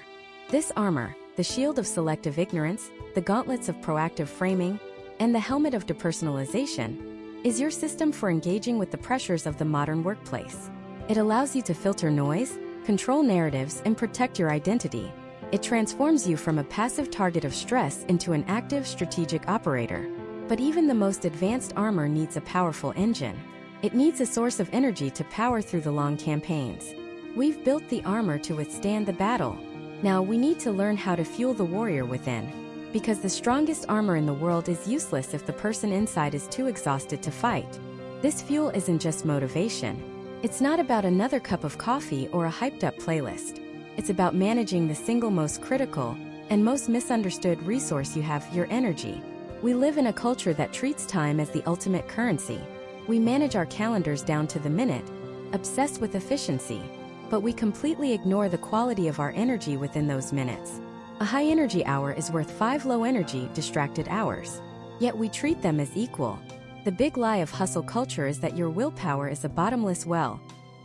This armor, the shield of selective ignorance, the gauntlets of proactive framing, and the helmet of depersonalization, is your system for engaging with the pressures of the modern workplace. It allows you to filter noise, control narratives, and protect your identity. It transforms you from a passive target of stress into an active, strategic operator. But even the most advanced armor needs a powerful engine. It needs a source of energy to power through the long campaigns. We've built the armor to withstand the battle. Now we need to learn how to fuel the warrior within. Because the strongest armor in the world is useless if the person inside is too exhausted to fight. This fuel isn't just motivation. It's not about another cup of coffee or a hyped-up playlist. It's about managing the single most critical and most misunderstood resource you have, your energy. We live in a culture that treats time as the ultimate currency. We manage our calendars down to the minute, obsessed with efficiency. But we completely ignore the quality of our energy within those minutes. A high-energy hour is worth 5 low-energy, distracted hours. Yet we treat them as equal. The big lie of hustle culture is that your willpower is a bottomless well,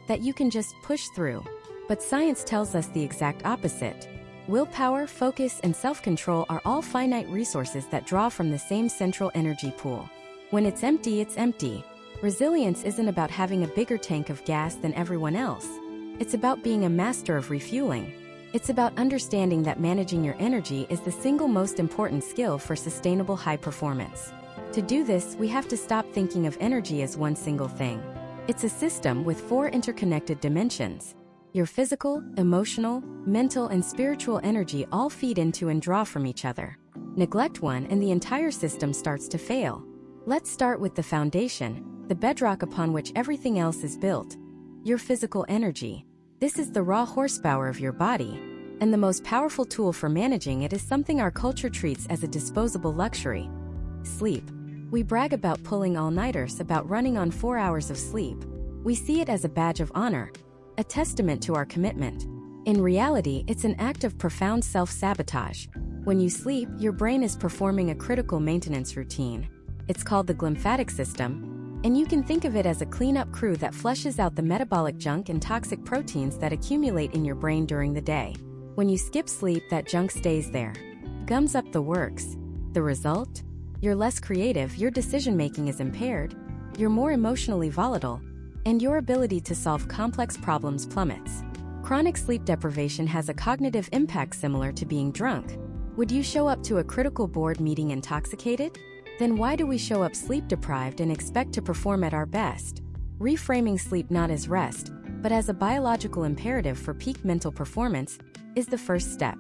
that you can just push through. But science tells us the exact opposite. Willpower, focus, and self-control are all finite resources that draw from the same central energy pool. When it's empty, it's empty. Resilience isn't about having a bigger tank of gas than everyone else. It's about being a master of refueling. It's about understanding that managing your energy is the single most important skill for sustainable high performance. To do this, we have to stop thinking of energy as one single thing. It's a system with 4 interconnected dimensions. Your physical, emotional, mental, and spiritual energy all feed into and draw from each other. Neglect one and the entire system starts to fail. Let's start with the foundation, the bedrock upon which everything else is built. Your physical energy. This is the raw horsepower of your body, and the most powerful tool for managing it is something our culture treats as a disposable luxury: sleep. We brag about pulling all-nighters, about running on 4 hours of sleep. We see it as a badge of honor, a testament to our commitment. In reality, it's an act of profound self-sabotage. When you sleep, your brain is performing a critical maintenance routine. It's called the glymphatic system, and you can think of it as a cleanup crew that flushes out the metabolic junk and toxic proteins that accumulate in your brain during the day. When you skip sleep, that junk stays there, gums up the works. The result? You're less creative, your decision-making is impaired, you're more emotionally volatile, and your ability to solve complex problems plummets. Chronic sleep deprivation has a cognitive impact similar to being drunk. Would you show up to a critical board meeting intoxicated? Then why do we show up sleep-deprived and expect to perform at our best? Reframing sleep not as rest, but as a biological imperative for peak mental performance, is the first step.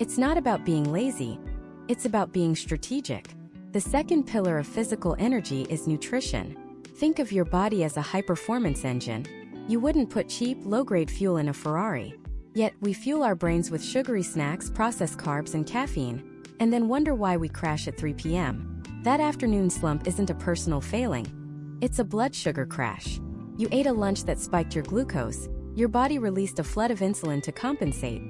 It's not about being lazy, it's about being strategic. The second pillar of physical energy is nutrition. Think of your body as a high-performance engine. You wouldn't put cheap, low-grade fuel in a Ferrari. Yet, we fuel our brains with sugary snacks, processed carbs, and caffeine, and then wonder why we crash at 3 p.m. That afternoon slump isn't a personal failing. It's a blood sugar crash. You ate a lunch that spiked your glucose, your body released a flood of insulin to compensate,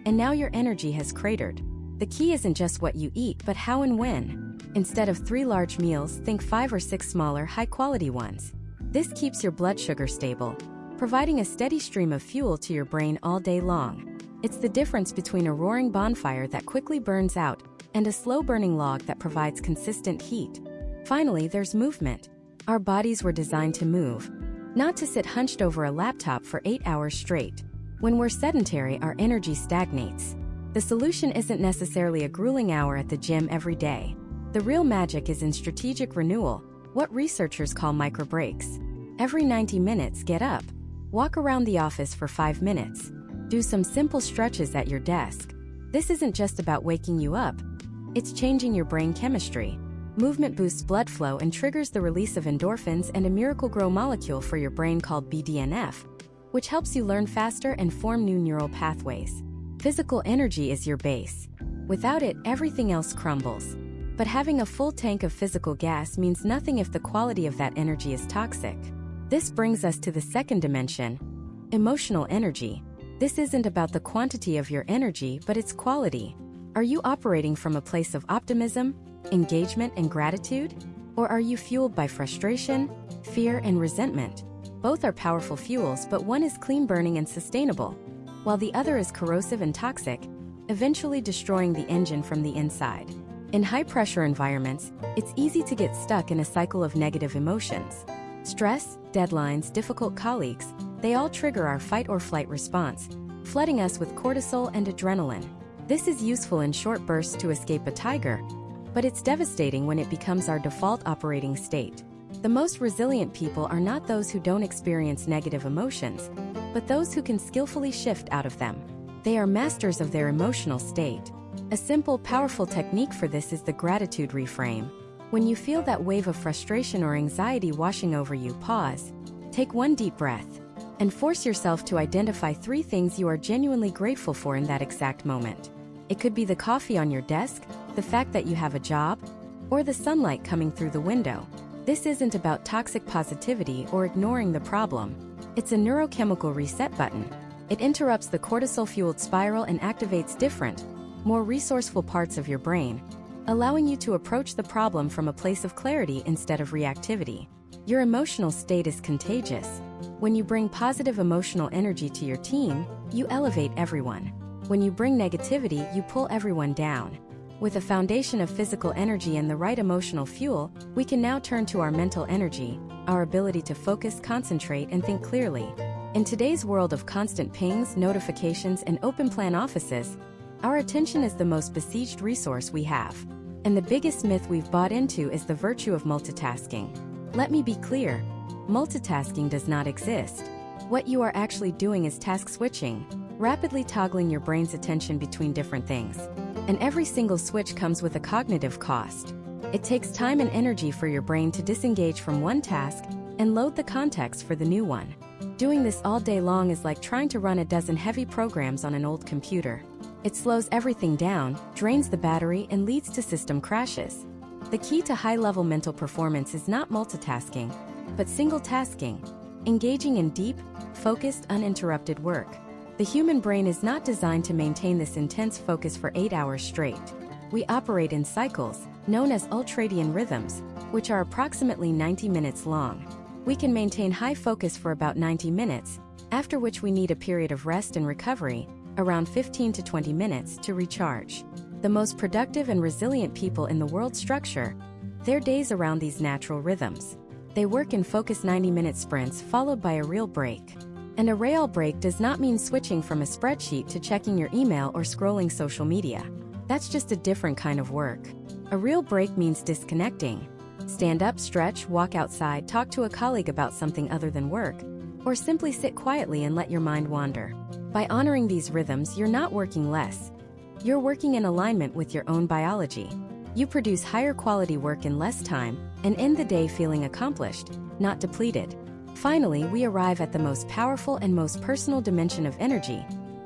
and now your energy has cratered. The key isn't just what you eat, but how and when. Instead of 3 large meals, think 5 or 6 smaller, high-quality ones. This keeps your blood sugar stable, providing a steady stream of fuel to your brain all day long. It's the difference between a roaring bonfire that quickly burns out and a slow-burning log that provides consistent heat. Finally, there's movement. Our bodies were designed to move, not to sit hunched over a laptop for 8 hours straight. When we're sedentary, our energy stagnates. The solution isn't necessarily a grueling hour at the gym every day. The real magic is in strategic renewal, what researchers call micro breaks. Every 90 minutes, get up. Walk around the office for 5 minutes. Do some simple stretches at your desk. This isn't just about waking you up. It's changing your brain chemistry. Movement boosts blood flow and triggers the release of endorphins and a miracle-grow molecule for your brain called BDNF, which helps you learn faster and form new neural pathways. Physical energy is your base. Without it, everything else crumbles. But having a full tank of physical gas means nothing if the quality of that energy is toxic. This brings us to the second dimension, emotional energy. This isn't about the quantity of your energy, but its quality. Are you operating from a place of optimism, engagement, and gratitude? Or are you fueled by frustration, fear, and resentment? Both are powerful fuels, but one is clean-burning and sustainable, while the other is corrosive and toxic, eventually destroying the engine from the inside. In high-pressure environments, it's easy to get stuck in a cycle of negative emotions. Stress, deadlines, difficult colleagues, they all trigger our fight-or-flight response, flooding us with cortisol and adrenaline. This is useful in short bursts to escape a tiger, but it's devastating when it becomes our default operating state. The most resilient people are not those who don't experience negative emotions, but those who can skillfully shift out of them. They are masters of their emotional state. A simple, powerful technique for this is the gratitude reframe. When you feel that wave of frustration or anxiety washing over you, pause, take one deep breath, and force yourself to identify 3 things you are genuinely grateful for in that exact moment. It could be the coffee on your desk, the fact that you have a job, or the sunlight coming through the window. This isn't about toxic positivity or ignoring the problem. It's a neurochemical reset button. It interrupts the cortisol-fueled spiral and activates different, more resourceful parts of your brain, allowing you to approach the problem from a place of clarity instead of reactivity. Your emotional state is contagious. When you bring positive emotional energy to your team, you elevate everyone. When you bring negativity, you pull everyone down. With a foundation of physical energy and the right emotional fuel, we can now turn to our mental energy, our ability to focus, concentrate, and think clearly. In today's world of constant pings, notifications, and open-plan offices, our attention is the most besieged resource we have. And the biggest myth we've bought into is the virtue of multitasking. Let me be clear, multitasking does not exist. What you are actually doing is task switching, rapidly toggling your brain's attention between different things. And every single switch comes with a cognitive cost. It takes time and energy for your brain to disengage from one task and load the context for the new one. Doing this all day long is like trying to run a dozen heavy programs on an old computer. It slows everything down, drains the battery, and leads to system crashes. The key to high-level mental performance is not multitasking, but single-tasking, engaging in deep, focused, uninterrupted work. The human brain is not designed to maintain this intense focus for 8 hours straight. We operate in cycles, known as ultradian rhythms, which are approximately 90 minutes long. We can maintain high focus for about 90 minutes, after which we need a period of rest and recovery, around 15 to 20 minutes, to recharge. The most productive and resilient people in the world structure their days around these natural rhythms. They work in focused 90-minute sprints followed by a real break. And a real break does not mean switching from a spreadsheet to checking your email or scrolling social media. That's just a different kind of work. A real break means disconnecting. Stand up, stretch, walk outside, talk to a colleague about something other than work, or simply sit quietly and let your mind wander. By honoring these rhythms, you're not working less. You're working in alignment with your own biology. You produce higher quality work in less time and end the day feeling accomplished, not depleted. Finally, we arrive at the most powerful and most personal dimension of energy,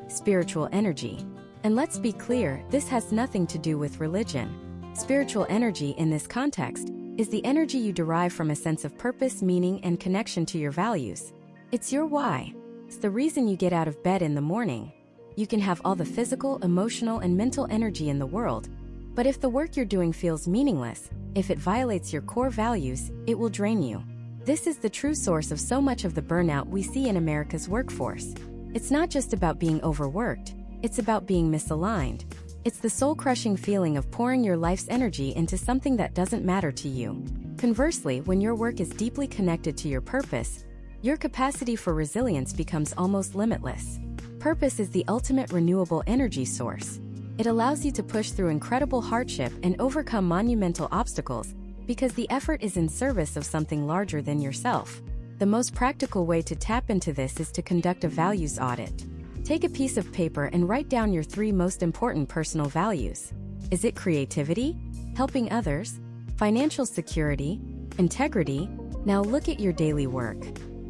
spiritual energy. And let's be clear, this has nothing to do with religion. Spiritual energy in this context is the energy you derive from a sense of purpose, meaning, and connection to your values. It's your why. It's the reason you get out of bed in the morning. You can have all the physical, emotional, and mental energy in the world, but if the work you're doing feels meaningless, if it violates your core values, it will drain you. This is the true source of so much of the burnout we see in America's workforce. It's not just about being overworked, it's about being misaligned. It's the soul-crushing feeling of pouring your life's energy into something that doesn't matter to you. Conversely, when your work is deeply connected to your purpose, your capacity for resilience becomes almost limitless. Purpose is the ultimate renewable energy source. It allows you to push through incredible hardship and overcome monumental obstacles because the effort is in service of something larger than yourself. The most practical way to tap into this is to conduct a values audit. Take a piece of paper and write down your 3 most important personal values. Is it creativity? Helping others? Financial security? Integrity? Now look at your daily work.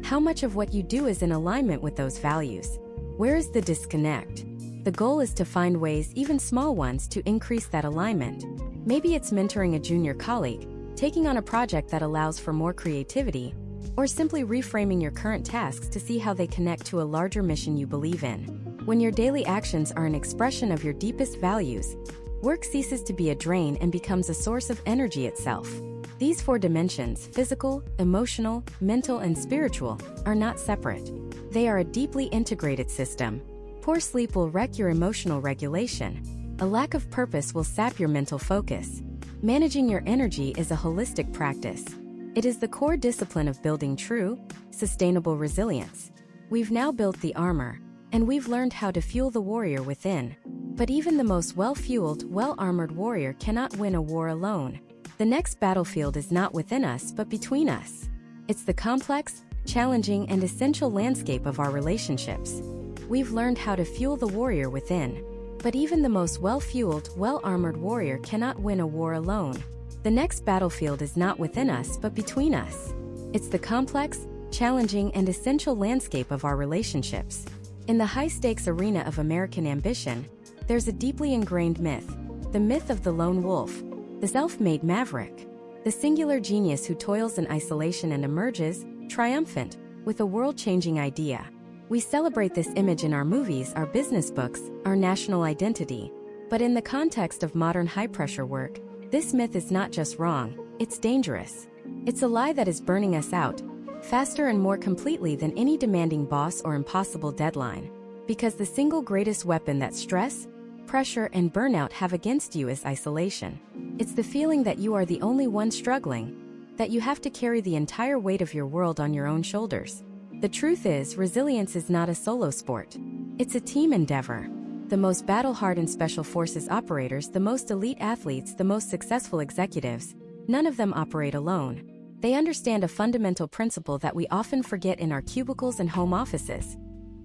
How much of what you do is in alignment with those values? Where is the disconnect? The goal is to find ways, even small ones, to increase that alignment. Maybe it's mentoring a junior colleague, taking on a project that allows for more creativity, or simply reframing your current tasks to see how they connect to a larger mission you believe in. When your daily actions are an expression of your deepest values, work ceases to be a drain and becomes a source of energy itself. These 4 dimensions, physical, emotional, mental, and spiritual, are not separate. They are a deeply integrated system. Poor sleep will wreck your emotional regulation. A lack of purpose will sap your mental focus. Managing your energy is a holistic practice. It is the core discipline of building true, sustainable resilience. We've now built the armor, and we've learned how to fuel the warrior within. But even the most well-fueled, well-armored warrior cannot win a war alone. The next battlefield is not within us but between us. It's the complex, challenging, and essential landscape of our relationships. We've learned how to fuel the warrior within. But even the most well-fueled, well-armored warrior cannot win a war alone. The next battlefield is not within us but between us. It's the complex, challenging, and essential landscape of our relationships. In the high-stakes arena of American ambition, there's a deeply ingrained myth. The myth of the lone wolf, the self-made maverick, the singular genius who toils in isolation and emerges, triumphant, with a world-changing idea. We celebrate this image in our movies, our business books, our national identity. But in the context of modern high-pressure work, this myth is not just wrong, it's dangerous. It's a lie that is burning us out, faster and more completely than any demanding boss or impossible deadline. Because the single greatest weapon that stress, pressure, and burnout have against you is isolation. It's the feeling that you are the only one struggling, that you have to carry the entire weight of your world on your own shoulders. The truth is, resilience is not a solo sport. It's a team endeavor. The most battle-hardened special forces operators, the most elite athletes, the most successful executives, none of them operate alone. They understand a fundamental principle that we often forget in our cubicles and home offices.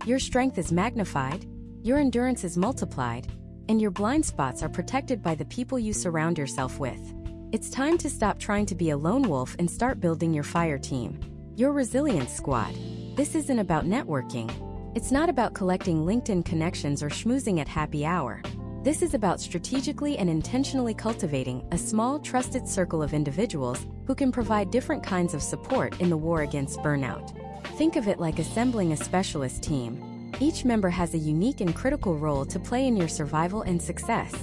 Your strength is magnified, your endurance is multiplied, and your blind spots are protected by the people you surround yourself with. It's time to stop trying to be a lone wolf and start building your fire team, your resilience squad. This isn't about networking. It's not about collecting LinkedIn connections or schmoozing at happy hour. This is about strategically and intentionally cultivating a small, trusted circle of individuals who can provide different kinds of support in the war against burnout. Think of it like assembling a specialist team. Each member has a unique and critical role to play in your survival and success.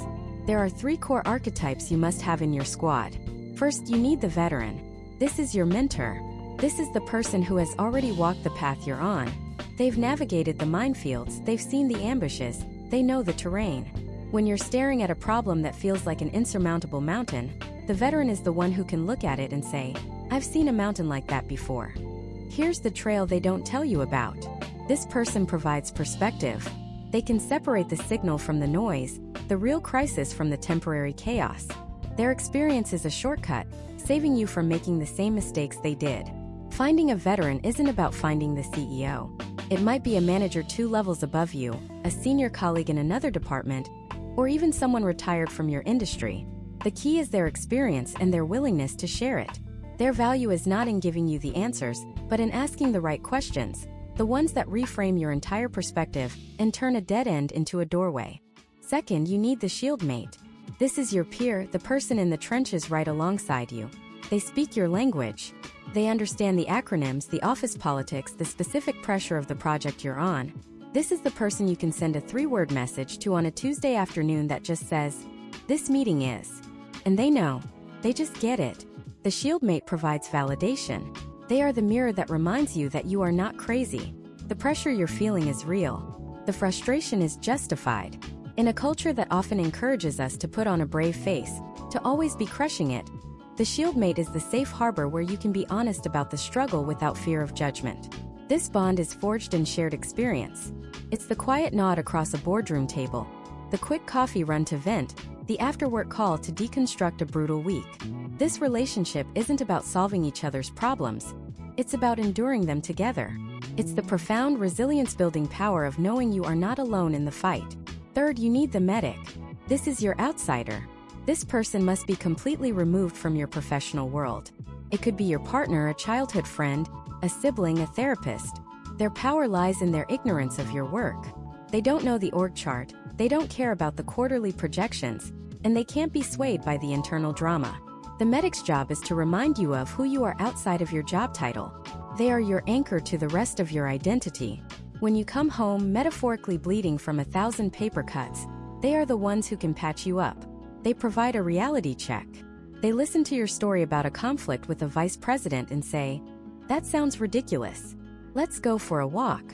There are 3 core archetypes you must have in your squad. First, you need the veteran. This is your mentor. This is the person who has already walked the path you're on. They've navigated the minefields, they've seen the ambushes, they know the terrain. When you're staring at a problem that feels like an insurmountable mountain, the veteran is the one who can look at it and say, "I've seen a mountain like that before." Here's the trail they don't tell you about. This person provides perspective. They can separate the signal from the noise, the real crisis from the temporary chaos. Their experience is a shortcut, saving you from making the same mistakes they did. Finding a veteran isn't about finding the CEO. It might be a manager 2 levels above you, a senior colleague in another department, or even someone retired from your industry. The key is their experience and their willingness to share it. Their value is not in giving you the answers, but in asking the right questions, the ones that reframe your entire perspective and turn a dead end into a doorway. Second, you need the shield mate. This is your peer, the person in the trenches right alongside you. They speak your language. They understand the acronyms, the office politics, the specific pressure of the project you're on. This is the person you can send a 3-word message to on a Tuesday afternoon that just says, "This meeting is." And they know. They just get it. The shieldmate provides validation. They are the mirror that reminds you that you are not crazy. The pressure you're feeling is real. The frustration is justified. In a culture that often encourages us to put on a brave face, to always be crushing it, the shieldmate is the safe harbor where you can be honest about the struggle without fear of judgment. This bond is forged in shared experience. It's the quiet nod across a boardroom table, the quick coffee run to vent, the after-work call to deconstruct a brutal week. This relationship isn't about solving each other's problems. It's about enduring them together. It's the profound resilience-building power of knowing you are not alone in the fight. Third, you need the medic. This is your outsider. This person must be completely removed from your professional world. It could be your partner, a childhood friend, a sibling, a therapist. Their power lies in their ignorance of your work. They don't know the org chart, they don't care about the quarterly projections, and they can't be swayed by the internal drama. The medic's job is to remind you of who you are outside of your job title. They are your anchor to the rest of your identity. When you come home metaphorically bleeding from 1,000 paper cuts, they are the ones who can patch you up. They provide a reality check. They listen to your story about a conflict with a vice president and say, "That sounds ridiculous. Let's go for a walk."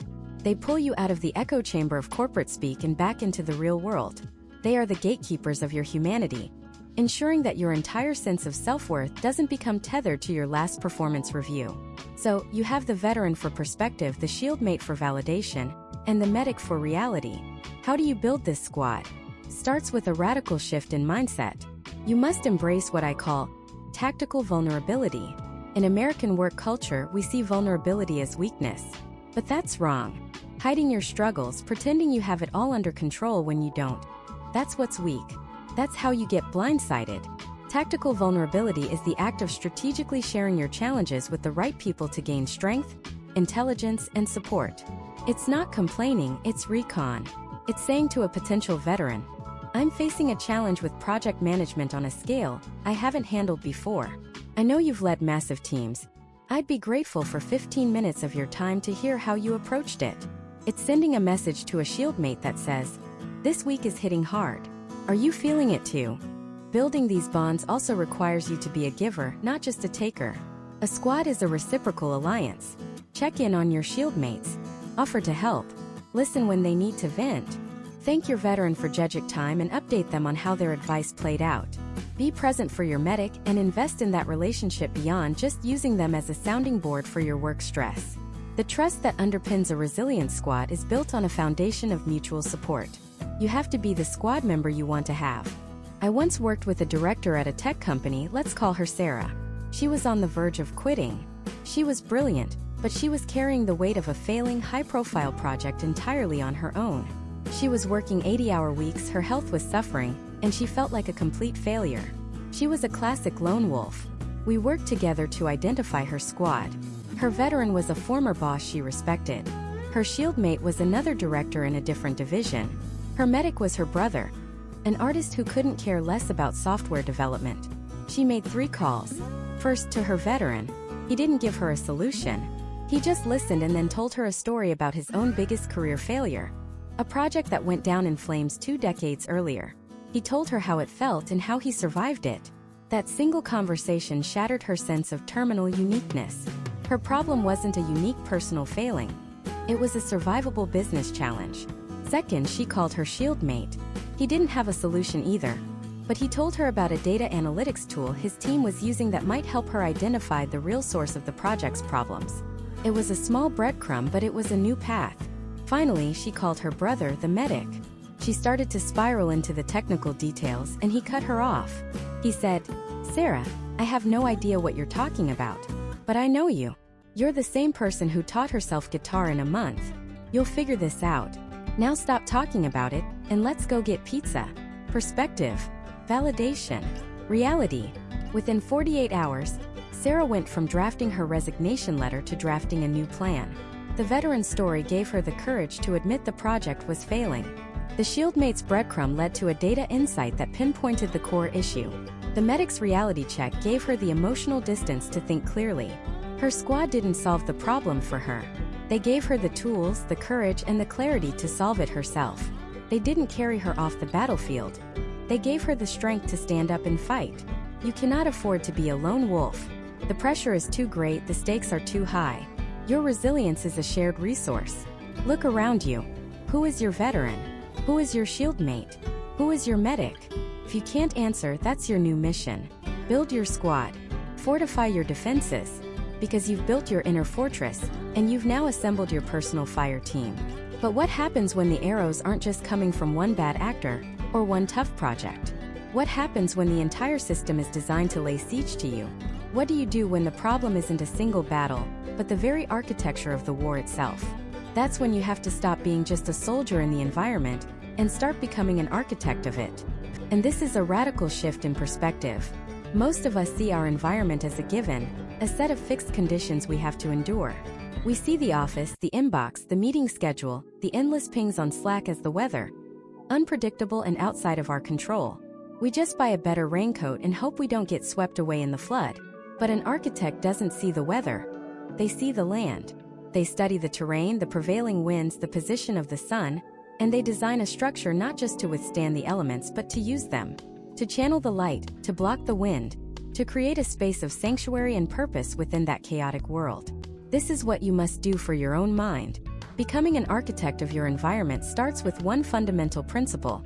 They pull you out of the echo chamber of corporate speak and back into the real world. They are the gatekeepers of your humanity, ensuring that your entire sense of self-worth doesn't become tethered to your last performance review. So, you have the veteran for perspective, the shield mate for validation, and the medic for reality. How do you build this squad? Starts with a radical shift in mindset. You must embrace what I call tactical vulnerability. In American work culture, we see vulnerability as weakness. But that's wrong. Hiding your struggles, pretending you have it all under control when you don't. That's what's weak. That's how you get blindsided. Tactical vulnerability is the act of strategically sharing your challenges with the right people to gain strength, intelligence, and support. It's not complaining, it's recon. It's saying to a potential veteran, I'm facing a challenge with project management on a scale I haven't handled before. I know you've led massive teams. I'd be grateful for 15 minutes of your time to hear how you approached it. It's sending a message to a shield mate that says, this week is hitting hard. Are you feeling it too? Building these bonds also requires you to be a giver, not just a taker. A squad is a reciprocal alliance. Check in on your shield mates. Offer to help. Listen when they need to vent. Thank your veteran for judging time and update them on how their advice played out. Be present for your medic and invest in that relationship beyond just using them as a sounding board for your work stress. The trust that underpins a resilient squad is built on a foundation of mutual support. You have to be the squad member you want to have. I once worked with a director at a tech company, let's call her Sarah. She was on the verge of quitting. She was brilliant, but she was carrying the weight of a failing, high-profile project entirely on her own. She was working 80-hour weeks, her health was suffering, and she felt like a complete failure. She was a classic lone wolf. We worked together to identify her squad. Her veteran was a former boss she respected. Her shield mate was another director in a different division. Her medic was her brother, an artist who couldn't care less about software development. She made 3 calls. First, to her veteran. He didn't give her a solution. He just listened and then told her a story about his own biggest career failure. A project that went down in flames 2 decades earlier. He told her how it felt and how he survived it. That single conversation shattered her sense of terminal uniqueness. Her problem wasn't a unique personal failing. It was a survivable business challenge. Second, she called her shield mate. He didn't have a solution either, but he told her about a data analytics tool his team was using that might help her identify the real source of the project's problems. It was a small breadcrumb, but it was a new path. Finally, she called her brother, the medic. She started to spiral into the technical details, and he cut her off. He said, Sarah, I have no idea what you're talking about, but I know you. You're the same person who taught herself guitar in a month. You'll figure this out. Now stop talking about it, and let's go get pizza. Perspective, validation, reality. Within 48 hours, Sarah went from drafting her resignation letter to drafting a new plan. The veteran's story gave her the courage to admit the project was failing. The shield mate's breadcrumb led to a data insight that pinpointed the core issue. The medic's reality check gave her the emotional distance to think clearly. Her squad didn't solve the problem for her. They gave her the tools, the courage, and the clarity to solve it herself. They didn't carry her off the battlefield. They gave her the strength to stand up and fight. You cannot afford to be a lone wolf. The pressure is too great, the stakes are too high. Your resilience is a shared resource. Look around you. Who is your veteran? Who is your shield mate? Who is your medic? If you can't answer, that's your new mission. Build your squad. Fortify your defenses. Because you've built your inner fortress, and you've now assembled your personal fire team. But what happens when the arrows aren't just coming from one bad actor, or one tough project? What happens when the entire system is designed to lay siege to you? What do you do when the problem isn't a single battle, but the very architecture of the war itself? That's when you have to stop being just a soldier in the environment, and start becoming an architect of it. And this is a radical shift in perspective. Most of us see our environment as a given, a set of fixed conditions we have to endure. We see the office, the inbox, the meeting schedule, the endless pings on Slack as the weather. Unpredictable and outside of our control. We just buy a better raincoat and hope we don't get swept away in the flood. But an architect doesn't see the weather. They see the land. They study the terrain, the prevailing winds, the position of the sun, and they design a structure not just to withstand the elements but to use them. To channel the light, to block the wind, to create a space of sanctuary and purpose within that chaotic world. This is what you must do for your own mind. Becoming an architect of your environment starts with one fundamental principle.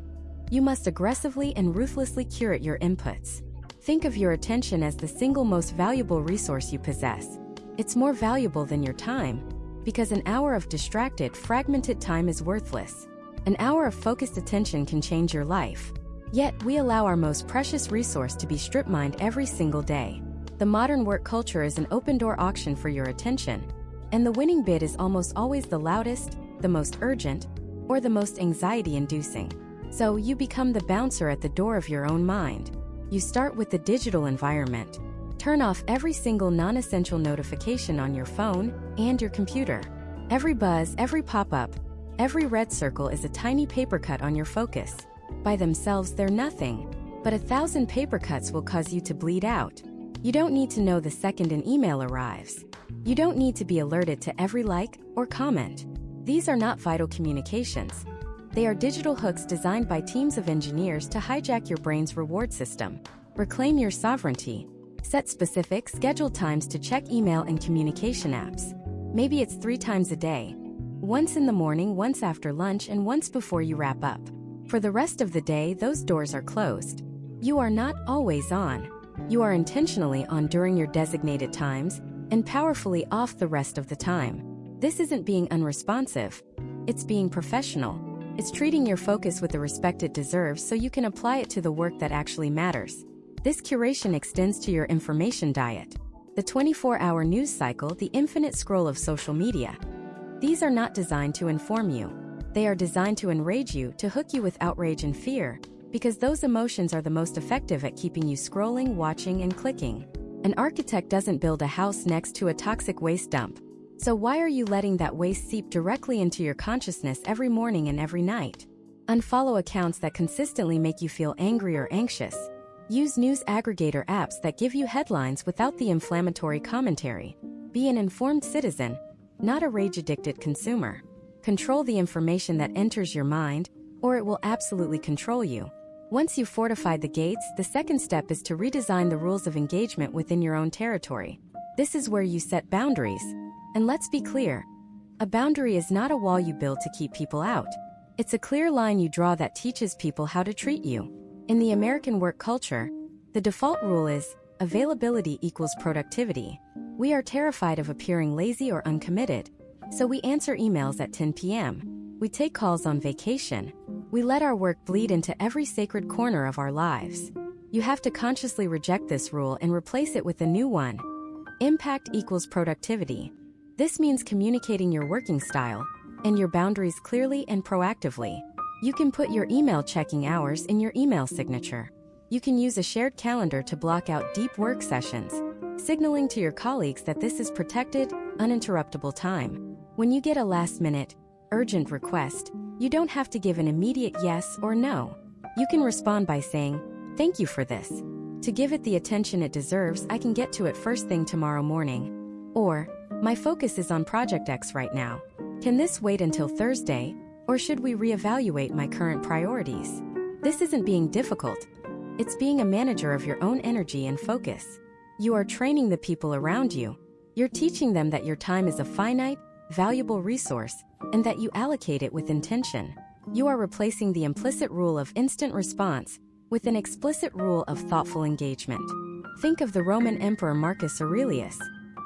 You must aggressively and ruthlessly curate your inputs. Think of your attention as the single most valuable resource you possess. It's more valuable than your time, because an hour of distracted, fragmented time is worthless. An hour of focused attention can change your life. Yet, we allow our most precious resource to be strip-mined every single day. The modern work culture is an open-door auction for your attention, and the winning bid is almost always the loudest, the most urgent, or the most anxiety-inducing. So, you become the bouncer at the door of your own mind. You start with the digital environment. Turn off every single non-essential notification on your phone and your computer. Every buzz, every pop-up, every red circle is a tiny paper cut on your focus. By themselves, they're nothing, but 1,000 paper cuts will cause you to bleed out. You don't need to know the second an email arrives. You don't need to be alerted to every like or comment. These are not vital communications. They are digital hooks designed by teams of engineers to hijack your brain's reward system. Reclaim your sovereignty. Set specific, scheduled times to check email and communication apps. Maybe it's 3 times a day. Once in the morning, once after lunch, and once before you wrap up. For the rest of the day, those doors are closed. You are not always on. You are intentionally on during your designated times, and powerfully off the rest of the time. This isn't being unresponsive. It's being professional. It's treating your focus with the respect it deserves so you can apply it to the work that actually matters. This curation extends to your information diet. The 24-hour news cycle, the infinite scroll of social media. These are not designed to inform you. They are designed to enrage you, to hook you with outrage and fear, because those emotions are the most effective at keeping you scrolling, watching, and clicking. An architect doesn't build a house next to a toxic waste dump. So why are you letting that waste seep directly into your consciousness every morning and every night? Unfollow accounts that consistently make you feel angry or anxious. Use news aggregator apps that give you headlines without the inflammatory commentary. Be an informed citizen, not a rage-addicted consumer. Control the information that enters your mind, or it will absolutely control you. Once you've fortified the gates, the second step is to redesign the rules of engagement within your own territory. This is where you set boundaries. And let's be clear, a boundary is not a wall you build to keep people out. It's a clear line you draw that teaches people how to treat you. In the American work culture, the default rule is availability equals productivity. We are terrified of appearing lazy or uncommitted, so we answer emails at 10 p.m. We take calls on vacation. We let our work bleed into every sacred corner of our lives. You have to consciously reject this rule and replace it with a new one. Impact equals productivity. This means communicating your working style and your boundaries clearly and proactively. You can put your email checking hours in your email signature. You can use a shared calendar to block out deep work sessions, signaling to your colleagues that this is protected, uninterruptible time. When you get a last-minute, urgent request, you don't have to give an immediate yes or no. You can respond by saying, "Thank you for this. To give it the attention it deserves, I can get to it first thing tomorrow morning." Or, "My focus is on Project X right now. Can this wait until Thursday, or should we reevaluate my current priorities?" This isn't being difficult. It's being a manager of your own energy and focus. You are training the people around you. You're teaching them that your time is a finite, valuable resource, and that you allocate it with intention. You are replacing the implicit rule of instant response with an explicit rule of thoughtful engagement. Think of the Roman Emperor Marcus Aurelius.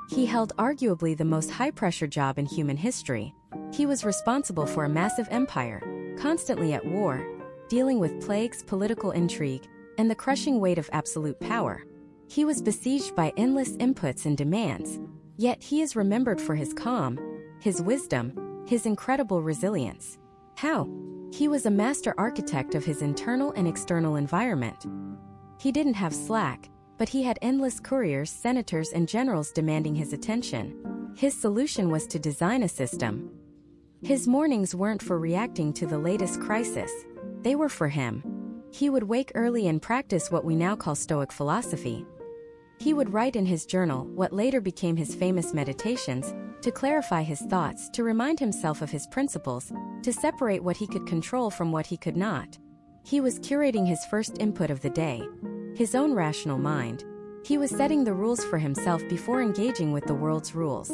He held arguably the most high-pressure job in human history. He was responsible for a massive empire, constantly at war, dealing with plagues, political intrigue, and the crushing weight of absolute power. He was besieged by endless inputs and demands, yet he is remembered for his calm, his wisdom, his incredible resilience. How? He was a master architect of his internal and external environment. He didn't have slack, but he had endless couriers, senators, and generals demanding his attention. His solution was to design a system. His mornings weren't for reacting to the latest crisis. They were for him. He would wake early and practice what we now call Stoic philosophy. He would write in his journal, what later became his famous meditations, to clarify his thoughts, to remind himself of his principles, to separate what he could control from what he could not. He was curating his first input of the day, his own rational mind. He was setting the rules for himself before engaging with the world's rules.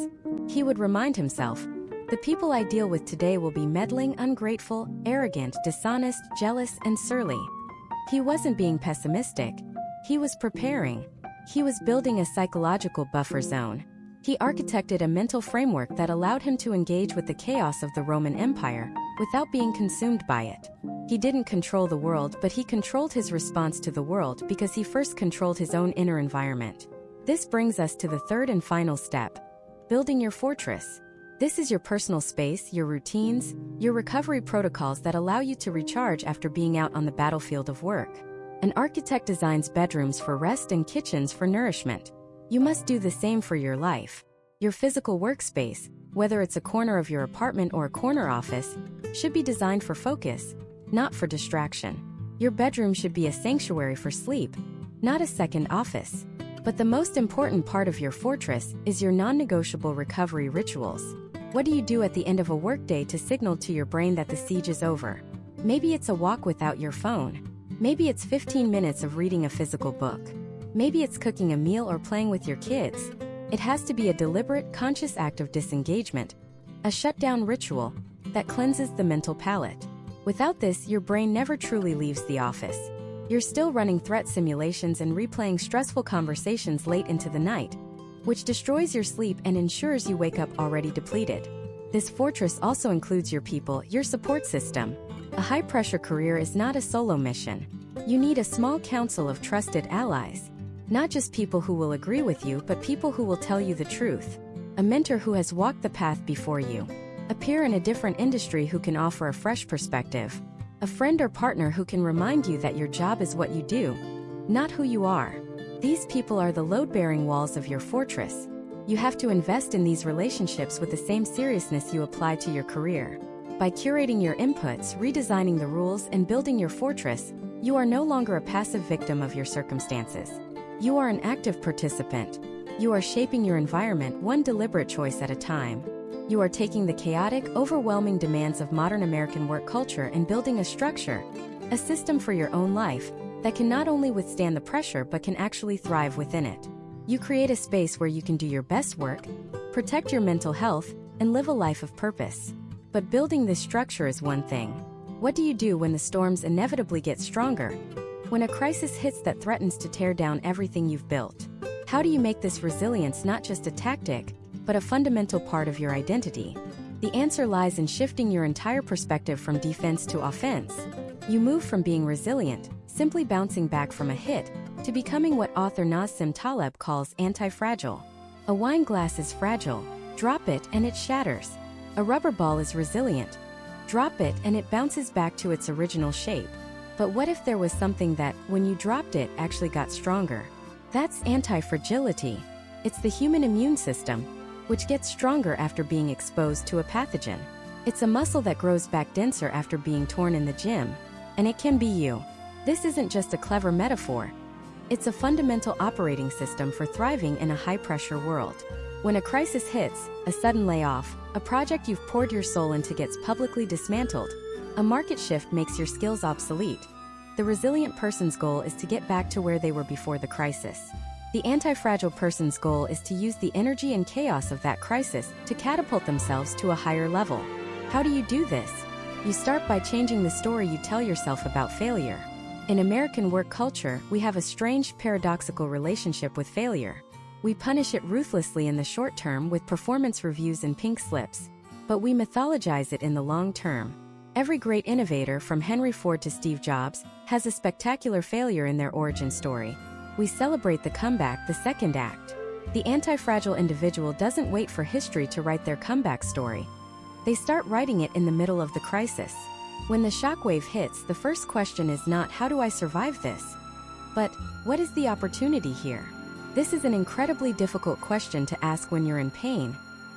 He would remind himself, The people I deal with today will be meddling, ungrateful, arrogant, dishonest, jealous, and surly. He wasn't being pessimistic. He was preparing. He was building a psychological buffer zone. He architected a mental framework that allowed him to engage with the chaos of the Roman Empire without being consumed by it. He didn't control the world, but he controlled his response to the world because he first controlled his own inner environment. This brings us to the third and final step: building your fortress. This is your personal space, your routines, your recovery protocols that allow you to recharge after being out on the battlefield of work. An architect designs bedrooms for rest and kitchens for nourishment. You must do the same for your life. Your physical workspace, whether it's a corner of your apartment or a corner office, should be designed for focus, not for distraction. Your bedroom should be a sanctuary for sleep, not a second office. But the most important part of your fortress is your non-negotiable recovery rituals. What do you do at the end of a workday to signal to your brain that the siege is over? Maybe it's a walk without your phone. Maybe it's 15 minutes of reading a physical book. Maybe it's cooking a meal or playing with your kids. It has to be a deliberate, conscious act of disengagement, a shutdown ritual that cleanses the mental palate. Without this, your brain never truly leaves the office. You're still running threat simulations and replaying stressful conversations late into the night, which destroys your sleep and ensures you wake up already depleted. This fortress also includes your people, your support system. A high-pressure career is not a solo mission. You need a small council of trusted allies. Not just people who will agree with you, but people who will tell you the truth. A mentor who has walked the path before you. A peer in a different industry who can offer a fresh perspective. A friend or partner who can remind you that your job is what you do, not who you are. These people are the load-bearing walls of your fortress. You have to invest in these relationships with the same seriousness you apply to your career. By curating your inputs, redesigning the rules, and building your fortress, you are no longer a passive victim of your circumstances. You are an active participant. You are shaping your environment one deliberate choice at a time. You are taking the chaotic, overwhelming demands of modern American work culture and building a structure, a system for your own life that can not only withstand the pressure but can actually thrive within it. You create a space where you can do your best work, protect your mental health, and live a life of purpose. But building this structure is one thing. What do you do when the storms inevitably get stronger? When a crisis hits that threatens to tear down everything you've built? How do you make this resilience not just a tactic, but a fundamental part of your identity? The answer lies in shifting your entire perspective from defense to offense. You move from being resilient, simply bouncing back from a hit, to becoming what author Nassim Taleb calls anti-fragile. A wine glass is fragile. Drop it and it shatters. A rubber ball is resilient. Drop it and it bounces back to its original shape. But what if there was something that, when you dropped it, actually got stronger? That's anti-fragility. It's the human immune system, which gets stronger after being exposed to a pathogen. It's a muscle that grows back denser after being torn in the gym. And it can be you. This isn't just a clever metaphor. It's a fundamental operating system for thriving in a high-pressure world. When a crisis hits, a sudden layoff, a project you've poured your soul into gets publicly dismantled, a market shift makes your skills obsolete, the resilient person's goal is to get back to where they were before the crisis. The anti-fragile person's goal is to use the energy and chaos of that crisis to catapult themselves to a higher level. How do you do this? You start by changing the story you tell yourself about failure. In American work culture, we have a strange, paradoxical relationship with failure. We punish it ruthlessly in the short term with performance reviews and pink slips, but we mythologize it in the long term. Every great innovator, from Henry Ford to Steve Jobs, has a spectacular failure in their origin story. We celebrate the comeback, the second act. The anti-fragile individual doesn't wait for history to write their comeback story. They start writing it in the middle of the crisis. When the shockwave hits, the first question is not, how do I survive this? But, what is the opportunity here? This is an incredibly difficult question to ask when you're in pain,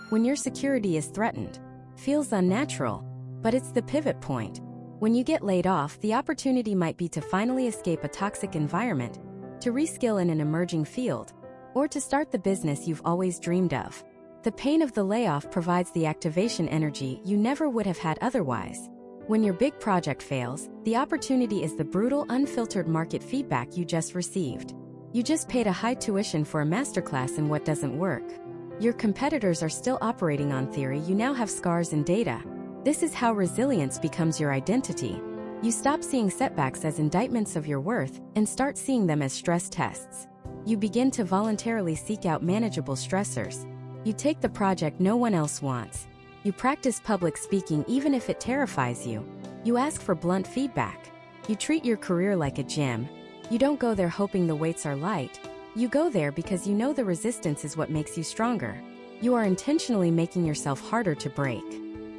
when your security is threatened. Feels unnatural, but it's the pivot point. When you get laid off, the opportunity might be to finally escape a toxic environment, to reskill in an emerging field, or to start the business you've always dreamed of. The pain of the layoff provides the activation energy you never would have had otherwise. When your big project fails, the opportunity is the brutal, unfiltered market feedback you just received. You just paid a high tuition for a masterclass in what doesn't work. Your competitors are still operating on theory, you now have scars and data. This is how resilience becomes your identity. You stop seeing setbacks as indictments of your worth and start seeing them as stress tests. You begin to voluntarily seek out manageable stressors. You take the project no one else wants. You practice public speaking even if it terrifies you. You ask for blunt feedback. You treat your career like a gym. You don't go there hoping the weights are light. You go there because you know the resistance is what makes you stronger. You are intentionally making yourself harder to break.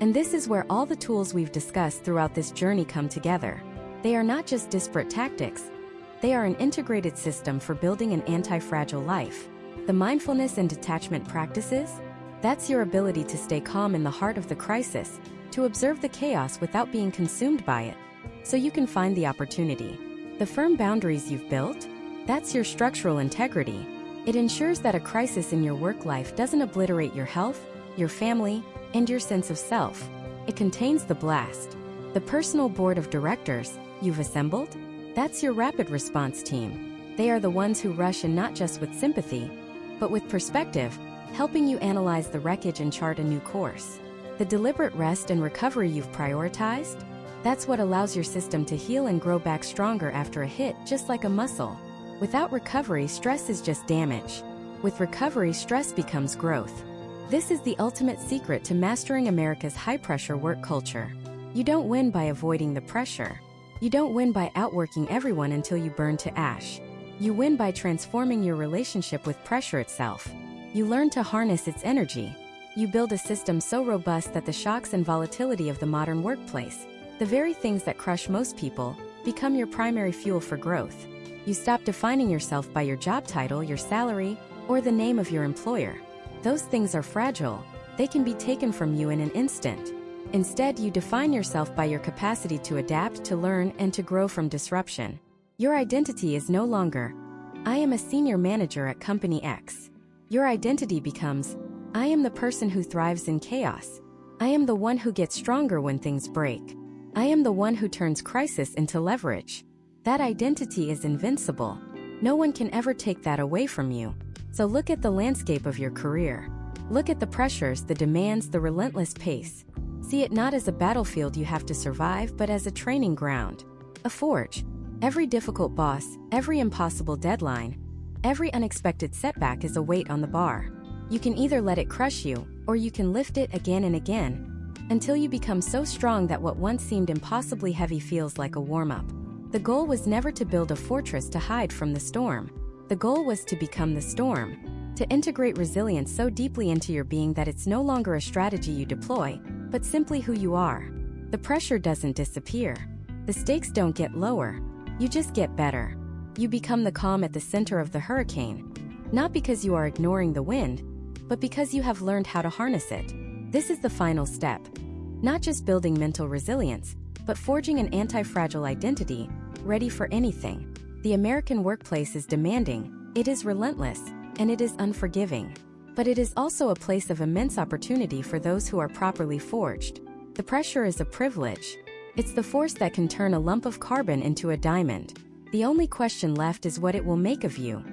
And this is where all the tools we've discussed throughout this journey come together. They are not just disparate tactics. They are an integrated system for building an anti-fragile life. The mindfulness and detachment practices? That's your ability to stay calm in the heart of the crisis, to observe the chaos without being consumed by it, so you can find the opportunity. The firm boundaries you've built? That's your structural integrity. It ensures that a crisis in your work life doesn't obliterate your health, your family, and your sense of self. It contains the blast. The personal board of directors you've assembled? That's your rapid response team. They are the ones who rush in not just with sympathy, but with perspective, helping you analyze the wreckage and chart a new course. The deliberate rest and recovery you've prioritized? That's what allows your system to heal and grow back stronger after a hit, just like a muscle. Without recovery, stress is just damage. With recovery, stress becomes growth. This is the ultimate secret to mastering America's high-pressure work culture. You don't win by avoiding the pressure. You don't win by outworking everyone until you burn to ash. You win by transforming your relationship with pressure itself. You learn to harness its energy. You build a system so robust that the shocks and volatility of the modern workplace, the very things that crush most people, become your primary fuel for growth. You stop defining yourself by your job title, your salary, or the name of your employer. Those things are fragile. They can be taken from you in an instant. Instead, you define yourself by your capacity to adapt, to learn, and to grow from disruption. Your identity is no longer, I am a senior manager at Company X. Your identity becomes, I am the person who thrives in chaos. I am the one who gets stronger when things break. I am the one who turns crisis into leverage. That identity is invincible. No one can ever take that away from you. So look at the landscape of your career. Look at the pressures, the demands, the relentless pace. See it not as a battlefield you have to survive, but as a training ground. A forge. Every difficult boss, every impossible deadline, every unexpected setback is a weight on the bar. You can either let it crush you, or you can lift it again and again, until you become so strong that what once seemed impossibly heavy feels like a warm-up. The goal was never to build a fortress to hide from the storm. The goal was to become the storm, to integrate resilience so deeply into your being that it's no longer a strategy you deploy, but simply who you are. The pressure doesn't disappear. The stakes don't get lower. You just get better. You become the calm at the center of the hurricane, not because you are ignoring the wind, but because you have learned how to harness it. This is the final step. Not just building mental resilience, but forging an anti-fragile identity, ready for anything. The American workplace is demanding, it is relentless, and it is unforgiving. But it is also a place of immense opportunity for those who are properly forged. The pressure is a privilege. It's the force that can turn a lump of carbon into a diamond. The only question left is what it will make of you.